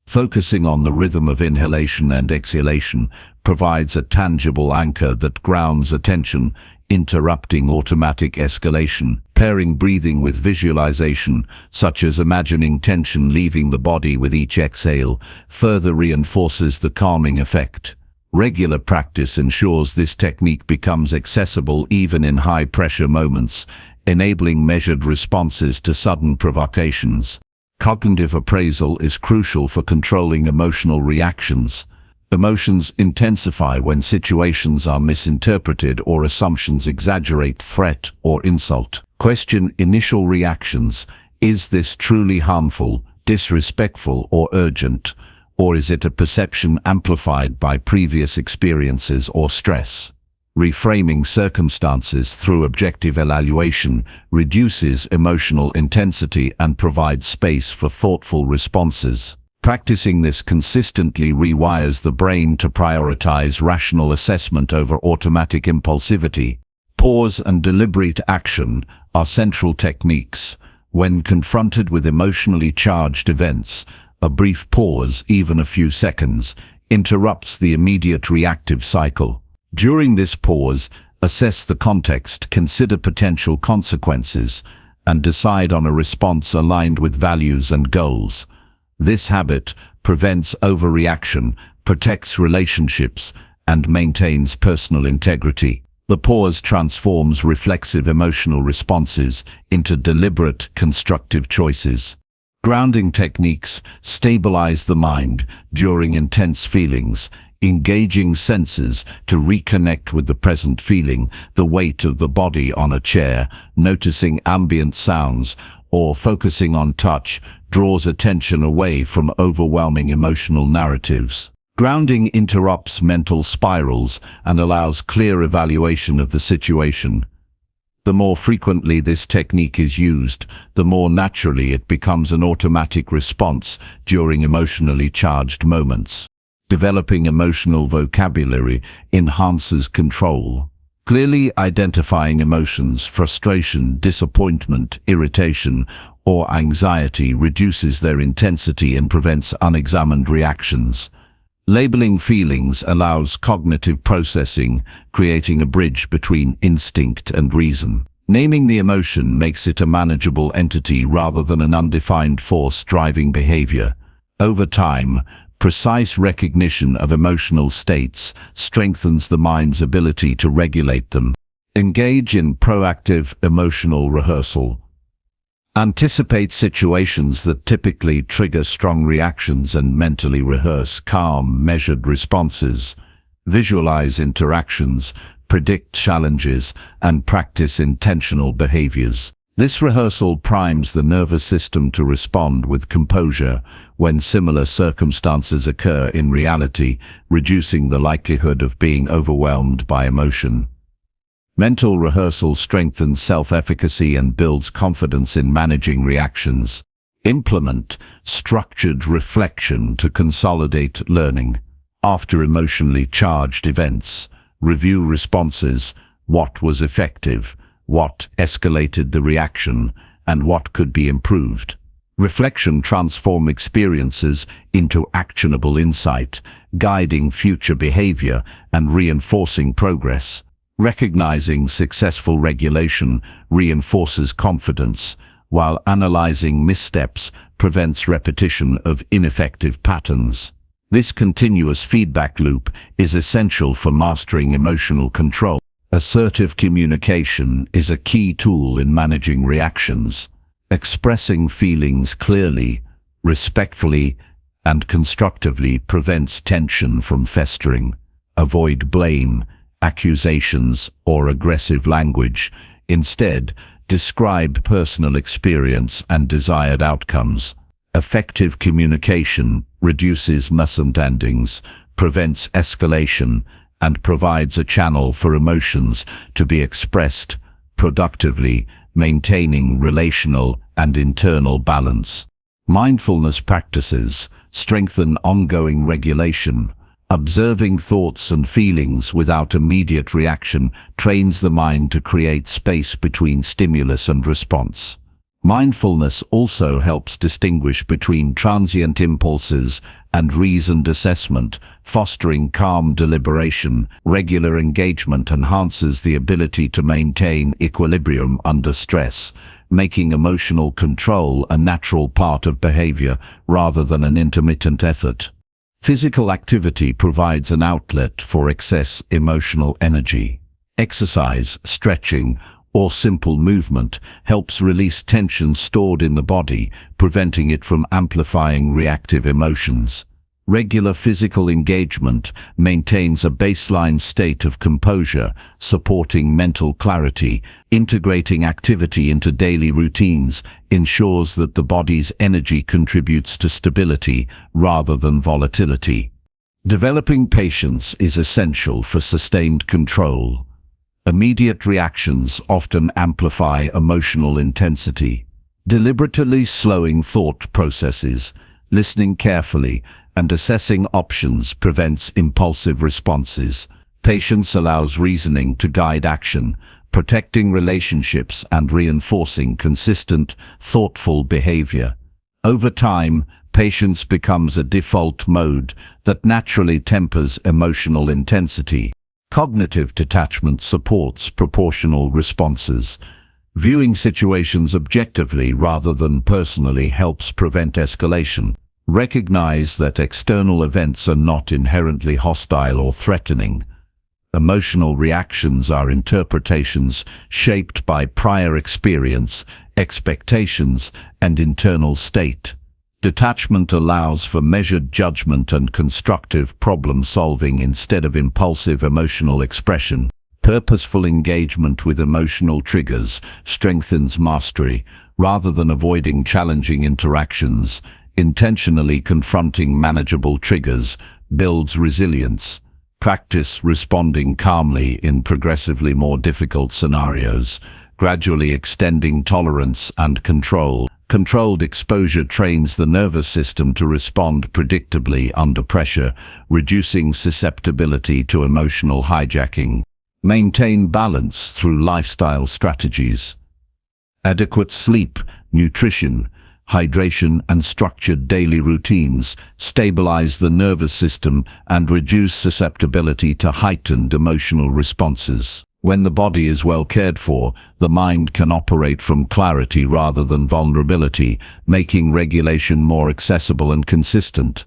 Focusing on the rhythm of inhalation and exhalation provides a tangible anchor that grounds attention, interrupting automatic escalation. Pairing breathing with visualization, such as imagining tension leaving the body with each exhale, further reinforces the calming effect. Regular practice ensures this technique becomes accessible even in high-pressure moments, enabling measured responses to sudden provocations. Cognitive appraisal is crucial for controlling emotional reactions. Emotions intensify when situations are misinterpreted or assumptions exaggerate threat or insult. Question initial reactions. Is this truly harmful, disrespectful, or urgent? Or is it a perception amplified by previous experiences or stress? Reframing circumstances through objective evaluation reduces emotional intensity and provides space for thoughtful responses. Practicing this consistently rewires the brain to prioritize rational assessment over automatic impulsivity. Pause and deliberate action are central techniques. When confronted with emotionally charged events, a brief pause, even a few seconds, interrupts the immediate reactive cycle. During this pause, assess the context, consider potential consequences, and decide on a response aligned with values and goals. This habit prevents overreaction, protects relationships, and maintains personal integrity. The pause transforms reflexive emotional responses into deliberate, constructive choices. Grounding techniques stabilize the mind during intense feelings, engaging senses to reconnect with the present feeling, the weight of the body on a chair, noticing ambient sounds, or focusing on touch draws attention away from overwhelming emotional narratives. Grounding interrupts mental spirals and allows clear evaluation of the situation. The more frequently this technique is used, the more naturally it becomes an automatic response during emotionally charged moments. Developing emotional vocabulary enhances control. Clearly identifying emotions, frustration, disappointment, irritation, or anxiety reduces their intensity and prevents unexamined reactions. Labeling feelings allows cognitive processing, creating a bridge between instinct and reason. Naming the emotion makes it a manageable entity rather than an undefined force driving behavior. Over time, precise recognition of emotional states strengthens the mind's ability to regulate them. Engage in proactive emotional rehearsal. Anticipate situations that typically trigger strong reactions and mentally rehearse calm, measured responses. Visualize interactions, predict challenges, and practice intentional behaviors. This rehearsal primes the nervous system to respond with composure when similar circumstances occur in reality, reducing the likelihood of being overwhelmed by emotion. Mental rehearsal strengthens self-efficacy and builds confidence in managing reactions. Implement structured reflection to consolidate learning. After emotionally charged events, review responses, what was effective, what escalated the reaction, and what could be improved. Reflection transforms experiences into actionable insight, guiding future behavior and reinforcing progress. Recognizing successful regulation reinforces confidence, while analyzing missteps prevents repetition of ineffective patterns. This continuous feedback loop is essential for mastering emotional control. Assertive communication is a key tool in managing reactions. Expressing feelings clearly, respectfully, and constructively prevents tension from festering. Avoid blame, accusations, or aggressive language. Instead, describe personal experience and desired outcomes. Effective communication reduces misunderstandings, prevents escalation, and provides a channel for emotions to be expressed productively, maintaining relational and internal balance. Mindfulness practices strengthen ongoing regulation. Observing thoughts and feelings without immediate reaction trains the mind to create space between stimulus and response. Mindfulness also helps distinguish between transient impulses and reasoned assessment, fostering calm deliberation. Regular engagement enhances the ability to maintain equilibrium under stress, making emotional control a natural part of behavior rather than an intermittent effort. Physical activity provides an outlet for excess emotional energy. Exercise, stretching, or simple movement helps release tension stored in the body, preventing it from amplifying reactive emotions. Regular physical engagement maintains a baseline state of composure, supporting mental clarity. Integrating activity into daily routines ensures that the body's energy contributes to stability rather than volatility. Developing patience is essential for sustained control. Immediate reactions often amplify emotional intensity. Deliberately slowing thought processes, listening carefully, and assessing options prevents impulsive responses. Patience allows reasoning to guide action, protecting relationships and reinforcing consistent, thoughtful behavior. Over time, patience becomes a default mode that naturally tempers emotional intensity. Cognitive detachment supports proportional responses. Viewing situations objectively rather than personally helps prevent escalation. Recognize that external events are not inherently hostile or threatening. Emotional reactions are interpretations shaped by prior experience, expectations, and internal state. Detachment allows for measured judgment and constructive problem-solving instead of impulsive emotional expression. Purposeful engagement with emotional triggers strengthens mastery. Rather than avoiding challenging interactions, intentionally confronting manageable triggers builds resilience. Practice responding calmly in progressively more difficult scenarios, gradually extending tolerance and control. Controlled exposure trains the nervous system to respond predictably under pressure, reducing susceptibility to emotional hijacking. Maintain balance through lifestyle strategies. Adequate sleep, nutrition, hydration, and structured daily routines stabilize the nervous system and reduce susceptibility to heightened emotional responses. When the body is well cared for, the mind can operate from clarity rather than vulnerability, making regulation more accessible and consistent.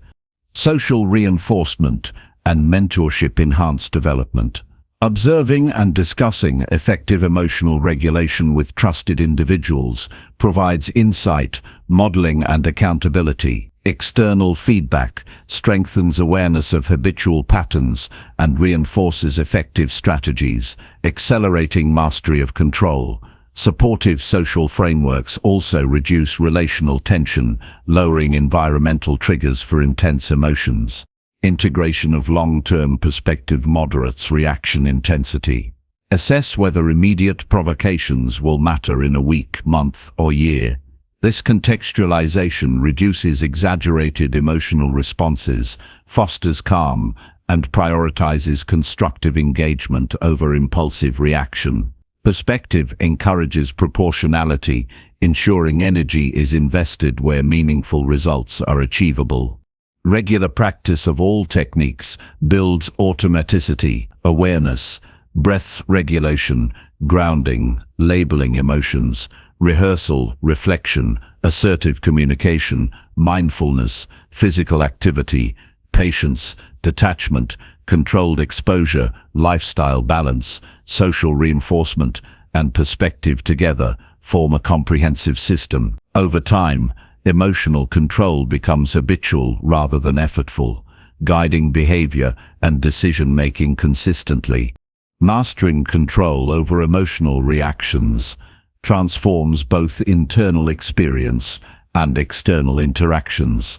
Social reinforcement and mentorship enhance development. Observing and discussing effective emotional regulation with trusted individuals provides insight, modeling, and accountability. External feedback strengthens awareness of habitual patterns and reinforces effective strategies, accelerating mastery of control. Supportive social frameworks also reduce relational tension, lowering environmental triggers for intense emotions. Integration of long-term perspective moderates reaction intensity. Assess whether immediate provocations will matter in a week, month, or year. This contextualization reduces exaggerated emotional responses, fosters calm, and prioritizes constructive engagement over impulsive reaction. Perspective encourages proportionality, ensuring energy is invested where meaningful results are achievable. Regular practice of all techniques builds automaticity, awareness, breath regulation, grounding, labeling emotions, rehearsal, reflection, assertive communication, mindfulness, physical activity, patience, detachment, controlled exposure, lifestyle balance, social reinforcement, and perspective together form a comprehensive system. Over time, emotional control becomes habitual rather than effortful, guiding behavior and decision-making consistently. Mastering control over emotional reactions transforms both internal experience and external interactions.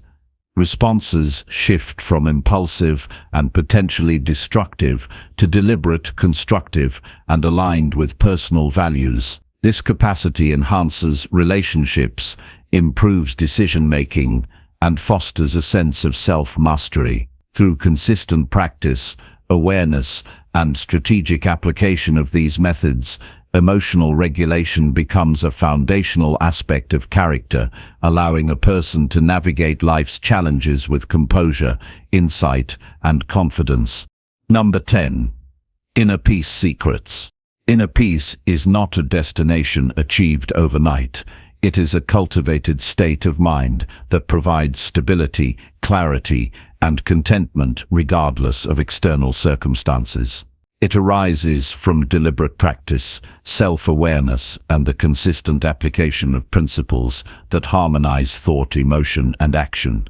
Responses shift from impulsive and potentially destructive to deliberate, constructive, and aligned with personal values. This capacity enhances relationships, improves decision-making, and fosters a sense of self-mastery. Through consistent practice, awareness, and strategic application of these methods, emotional regulation becomes a foundational aspect of character, allowing a person to navigate life's challenges with composure, insight, and confidence. Number 10. Inner Peace Secrets. Inner peace is not a destination achieved overnight. It is a cultivated state of mind that provides stability, clarity, and contentment regardless of external circumstances. It arises from deliberate practice, self-awareness, and the consistent application of principles that harmonize thought, emotion, and action.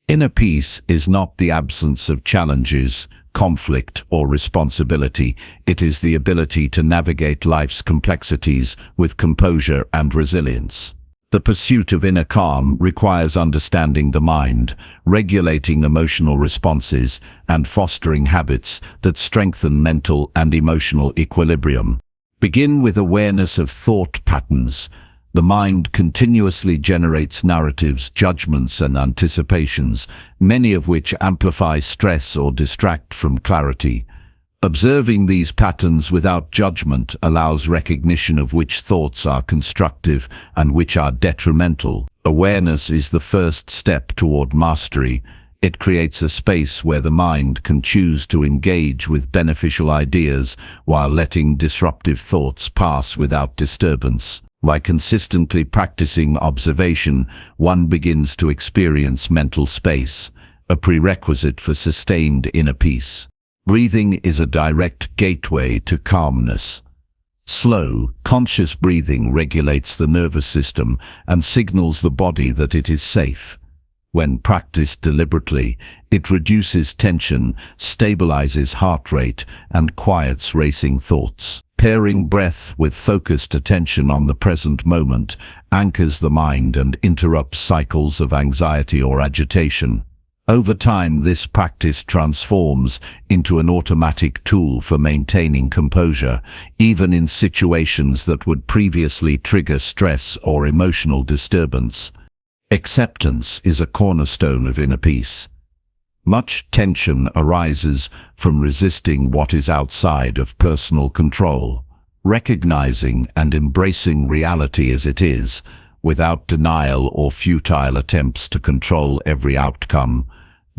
Inner peace is not the absence of challenges, conflict, or responsibility. It is the ability to navigate life's complexities with composure and resilience. The pursuit of inner calm requires understanding the mind, regulating emotional responses, and fostering habits that strengthen mental and emotional equilibrium. Begin with awareness of thought patterns. The mind continuously generates narratives, judgments, and anticipations, many of which amplify stress or distract from clarity. Observing these patterns without judgment allows recognition of which thoughts are constructive and which are detrimental. Awareness is the first step toward mastery. It creates a space where the mind can choose to engage with beneficial ideas while letting disruptive thoughts pass without disturbance. By consistently practicing observation, one begins to experience mental space, a prerequisite for sustained inner peace. Breathing is a direct gateway to calmness. Slow, conscious breathing regulates the nervous system and signals the body that it is safe. When practiced deliberately, it reduces tension, stabilizes heart rate, and quiets racing thoughts. Pairing breath with focused attention on the present moment anchors the mind and interrupts cycles of anxiety or agitation. Over time, this practice transforms into an automatic tool for maintaining composure, even in situations that would previously trigger stress or emotional disturbance. Acceptance is a cornerstone of inner peace. Much tension arises from resisting what is outside of personal control. Recognizing and embracing reality as it is, without denial or futile attempts to control every outcome,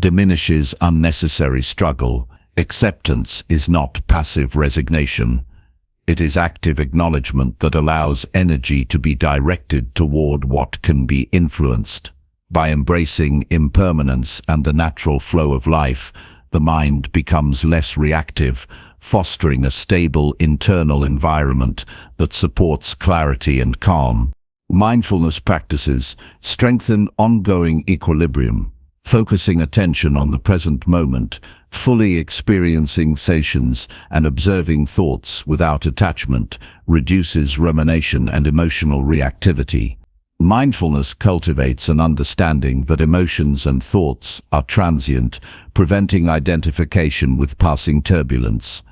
diminishes unnecessary struggle. Acceptance is not passive resignation. It is active acknowledgement that allows energy to be directed toward what can be influenced. By embracing impermanence and the natural flow of life, the mind becomes less reactive, fostering a stable internal environment that supports clarity and calm. Mindfulness practices strengthen ongoing equilibrium, focusing attention on the present moment, fully experiencing sensations and observing thoughts without attachment, reduces rumination and emotional reactivity. Mindfulness cultivates an understanding that emotions and thoughts are transient, preventing identification with passing turbulence.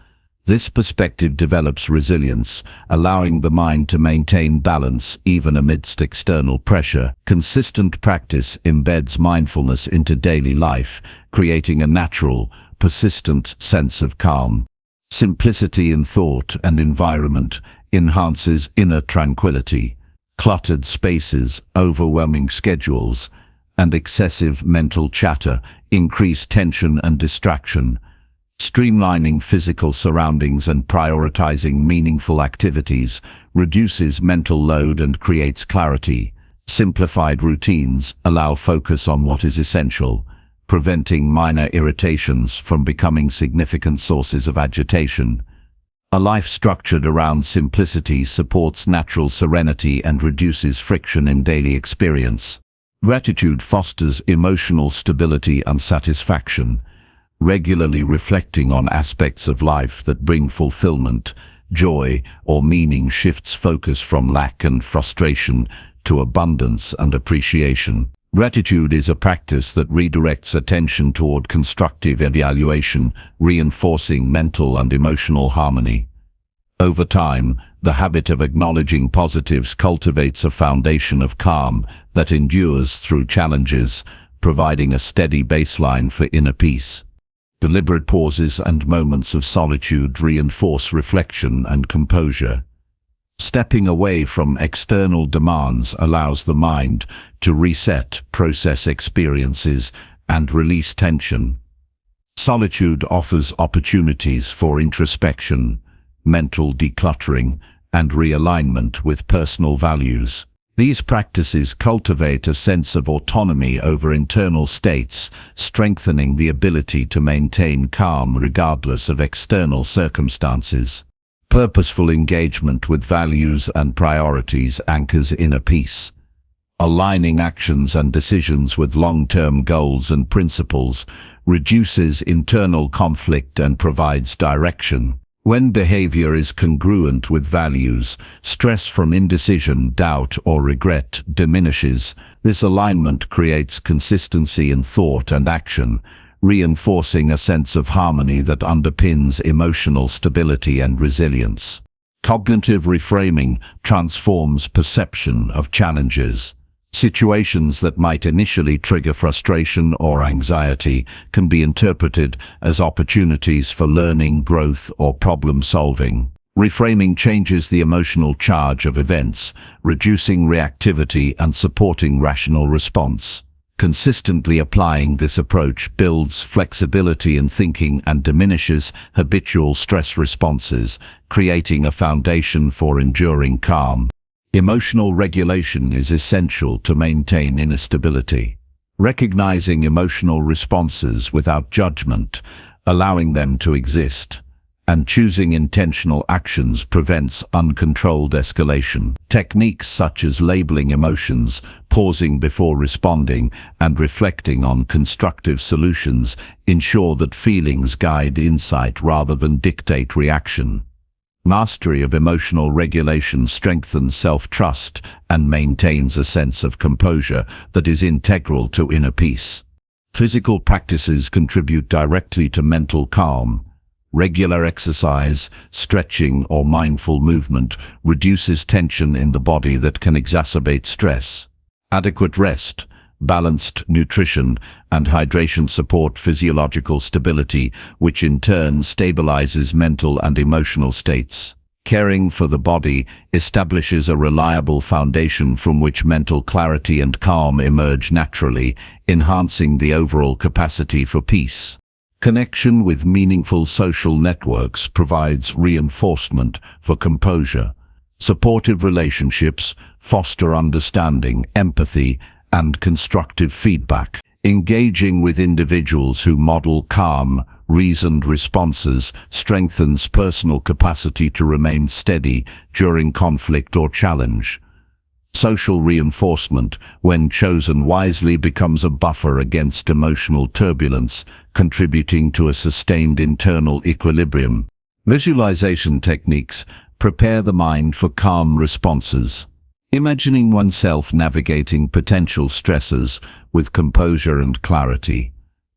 This perspective develops resilience, allowing the mind to maintain balance even amidst external pressure. Consistent practice embeds mindfulness into daily life, creating a natural, persistent sense of calm. Simplicity in thought and environment enhances inner tranquility. Cluttered spaces, overwhelming schedules, and excessive mental chatter increase tension and distraction. Streamlining physical surroundings and prioritizing meaningful activities reduces mental load and creates clarity. Simplified routines allow focus on what is essential, preventing minor irritations from becoming significant sources of agitation. A life structured around simplicity supports natural serenity and reduces friction in daily experience. Gratitude fosters emotional stability and satisfaction. Regularly reflecting on aspects of life that bring fulfillment, joy, or meaning shifts focus from lack and frustration to abundance and appreciation. Gratitude is a practice that redirects attention toward constructive evaluation, reinforcing mental and emotional harmony. Over time, the habit of acknowledging positives cultivates a foundation of calm that endures through challenges, providing a steady baseline for inner peace. Deliberate pauses and moments of solitude reinforce reflection and composure. Stepping away from external demands allows the mind to reset, process experiences, and release tension. Solitude offers opportunities for introspection, mental decluttering, and realignment with personal values. These practices cultivate a sense of autonomy over internal states, strengthening the ability to maintain calm regardless of external circumstances. Purposeful engagement with values and priorities anchors inner peace. Aligning actions and decisions with long-term goals and principles reduces internal conflict and provides direction. When behavior is congruent with values, stress from indecision, doubt, or regret diminishes. This alignment creates consistency in thought and action, reinforcing a sense of harmony that underpins emotional stability and resilience. Cognitive reframing transforms perception of challenges. Situations that might initially trigger frustration or anxiety can be interpreted as opportunities for learning, growth, or problem-solving. Reframing changes the emotional charge of events, reducing reactivity and supporting rational response. Consistently applying this approach builds flexibility in thinking and diminishes habitual stress responses, creating a foundation for enduring calm. Emotional regulation is essential to maintain inner stability. Recognizing emotional responses without judgment, allowing them to exist, and choosing intentional actions prevents uncontrolled escalation. Techniques such as labeling emotions, pausing before responding, and reflecting on constructive solutions ensure that feelings guide insight rather than dictate reaction. Mastery of emotional regulation strengthens self-trust and maintains a sense of composure that is integral to inner peace. Physical practices contribute directly to mental calm. Regular exercise, stretching, or mindful movement reduces tension in the body that can exacerbate stress. Adequate rest, balanced nutrition, and hydration support physiological stability, which in turn stabilizes mental and emotional states. Caring for the body establishes a reliable foundation from which mental clarity and calm emerge naturally, enhancing the overall capacity for peace. Connection with meaningful social networks provides reinforcement for composure. Supportive relationships foster understanding, empathy, and constructive feedback. Engaging with individuals who model calm, reasoned responses strengthens personal capacity to remain steady during conflict or challenge. Social reinforcement, when chosen wisely, becomes a buffer against emotional turbulence, contributing to a sustained internal equilibrium. Visualization techniques prepare the mind for calm responses. Imagining oneself navigating potential stresses with composure and clarity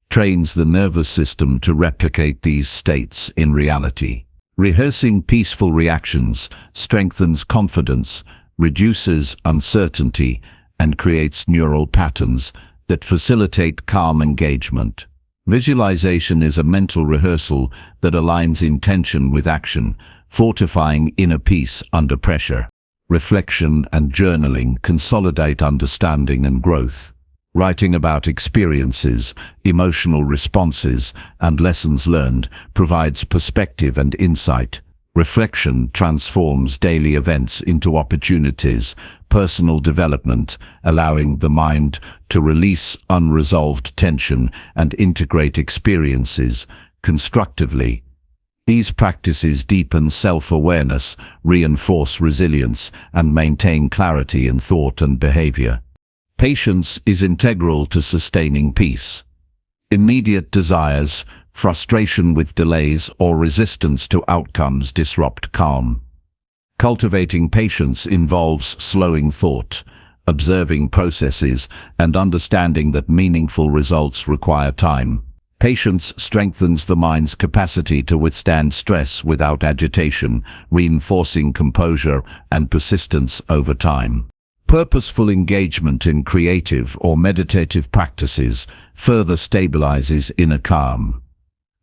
trains the nervous system to replicate these states in reality. Rehearsing peaceful reactions strengthens confidence, reduces uncertainty, and creates neural patterns that facilitate calm engagement. Visualization is a mental rehearsal that aligns intention with action, fortifying inner peace under pressure. Reflection and journaling consolidate understanding and growth. Writing about experiences, emotional responses, and lessons learned provides perspective and insight. Reflection transforms daily events into opportunities, personal development, allowing the mind to release unresolved tension and integrate experiences constructively. These practices deepen self-awareness, reinforce resilience, and maintain clarity in thought and behavior. Patience is integral to sustaining peace. Immediate desires, frustration with delays, or resistance to outcomes disrupt calm. Cultivating patience involves slowing thought, observing processes, and understanding that meaningful results require time. Patience strengthens the mind's capacity to withstand stress without agitation, reinforcing composure and persistence over time. Purposeful engagement in creative or meditative practices further stabilizes inner calm.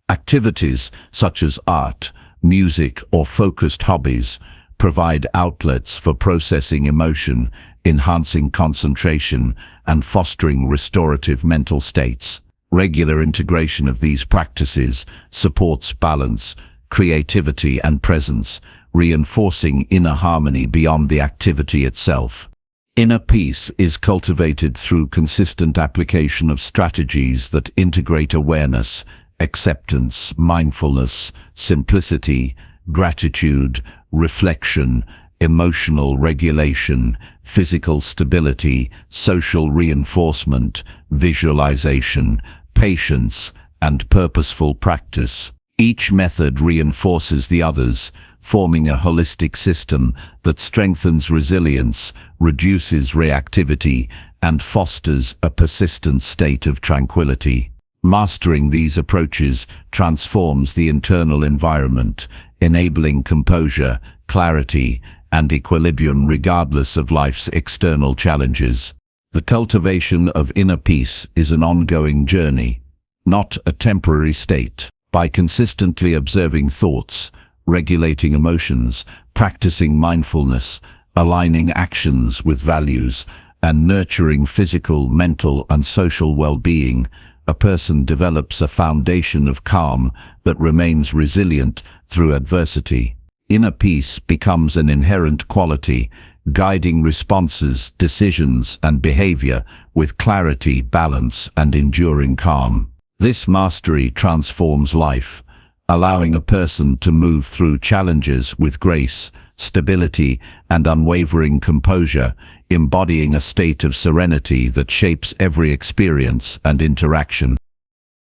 Activities such as art, music, or focused hobbies provide outlets for processing emotion, enhancing concentration, and fostering restorative mental states. Regular integration of these practices supports balance, creativity, and presence, reinforcing inner harmony beyond the activity itself. Inner peace is cultivated through consistent application of strategies that integrate awareness, acceptance, mindfulness, simplicity, gratitude, reflection, emotional regulation, physical stability, social reinforcement, visualization, patience, and purposeful practice. Each method reinforces the others, forming a holistic system that strengthens resilience, reduces reactivity, and fosters a persistent state of tranquility. Mastering these approaches transforms the internal environment, enabling composure, clarity, and equilibrium regardless of life's external challenges. The cultivation of inner peace is an ongoing journey, not a temporary state. By consistently observing thoughts, regulating emotions, practicing mindfulness, aligning actions with values, and nurturing physical, mental, and social well-being, a person develops a foundation of calm that remains resilient through adversity. Inner peace becomes an inherent quality, guiding responses, decisions, and behavior with clarity, balance, and enduring calm. This mastery transforms life, allowing a person to move through challenges with grace, stability, and unwavering composure, embodying a state of serenity that shapes every experience and interaction.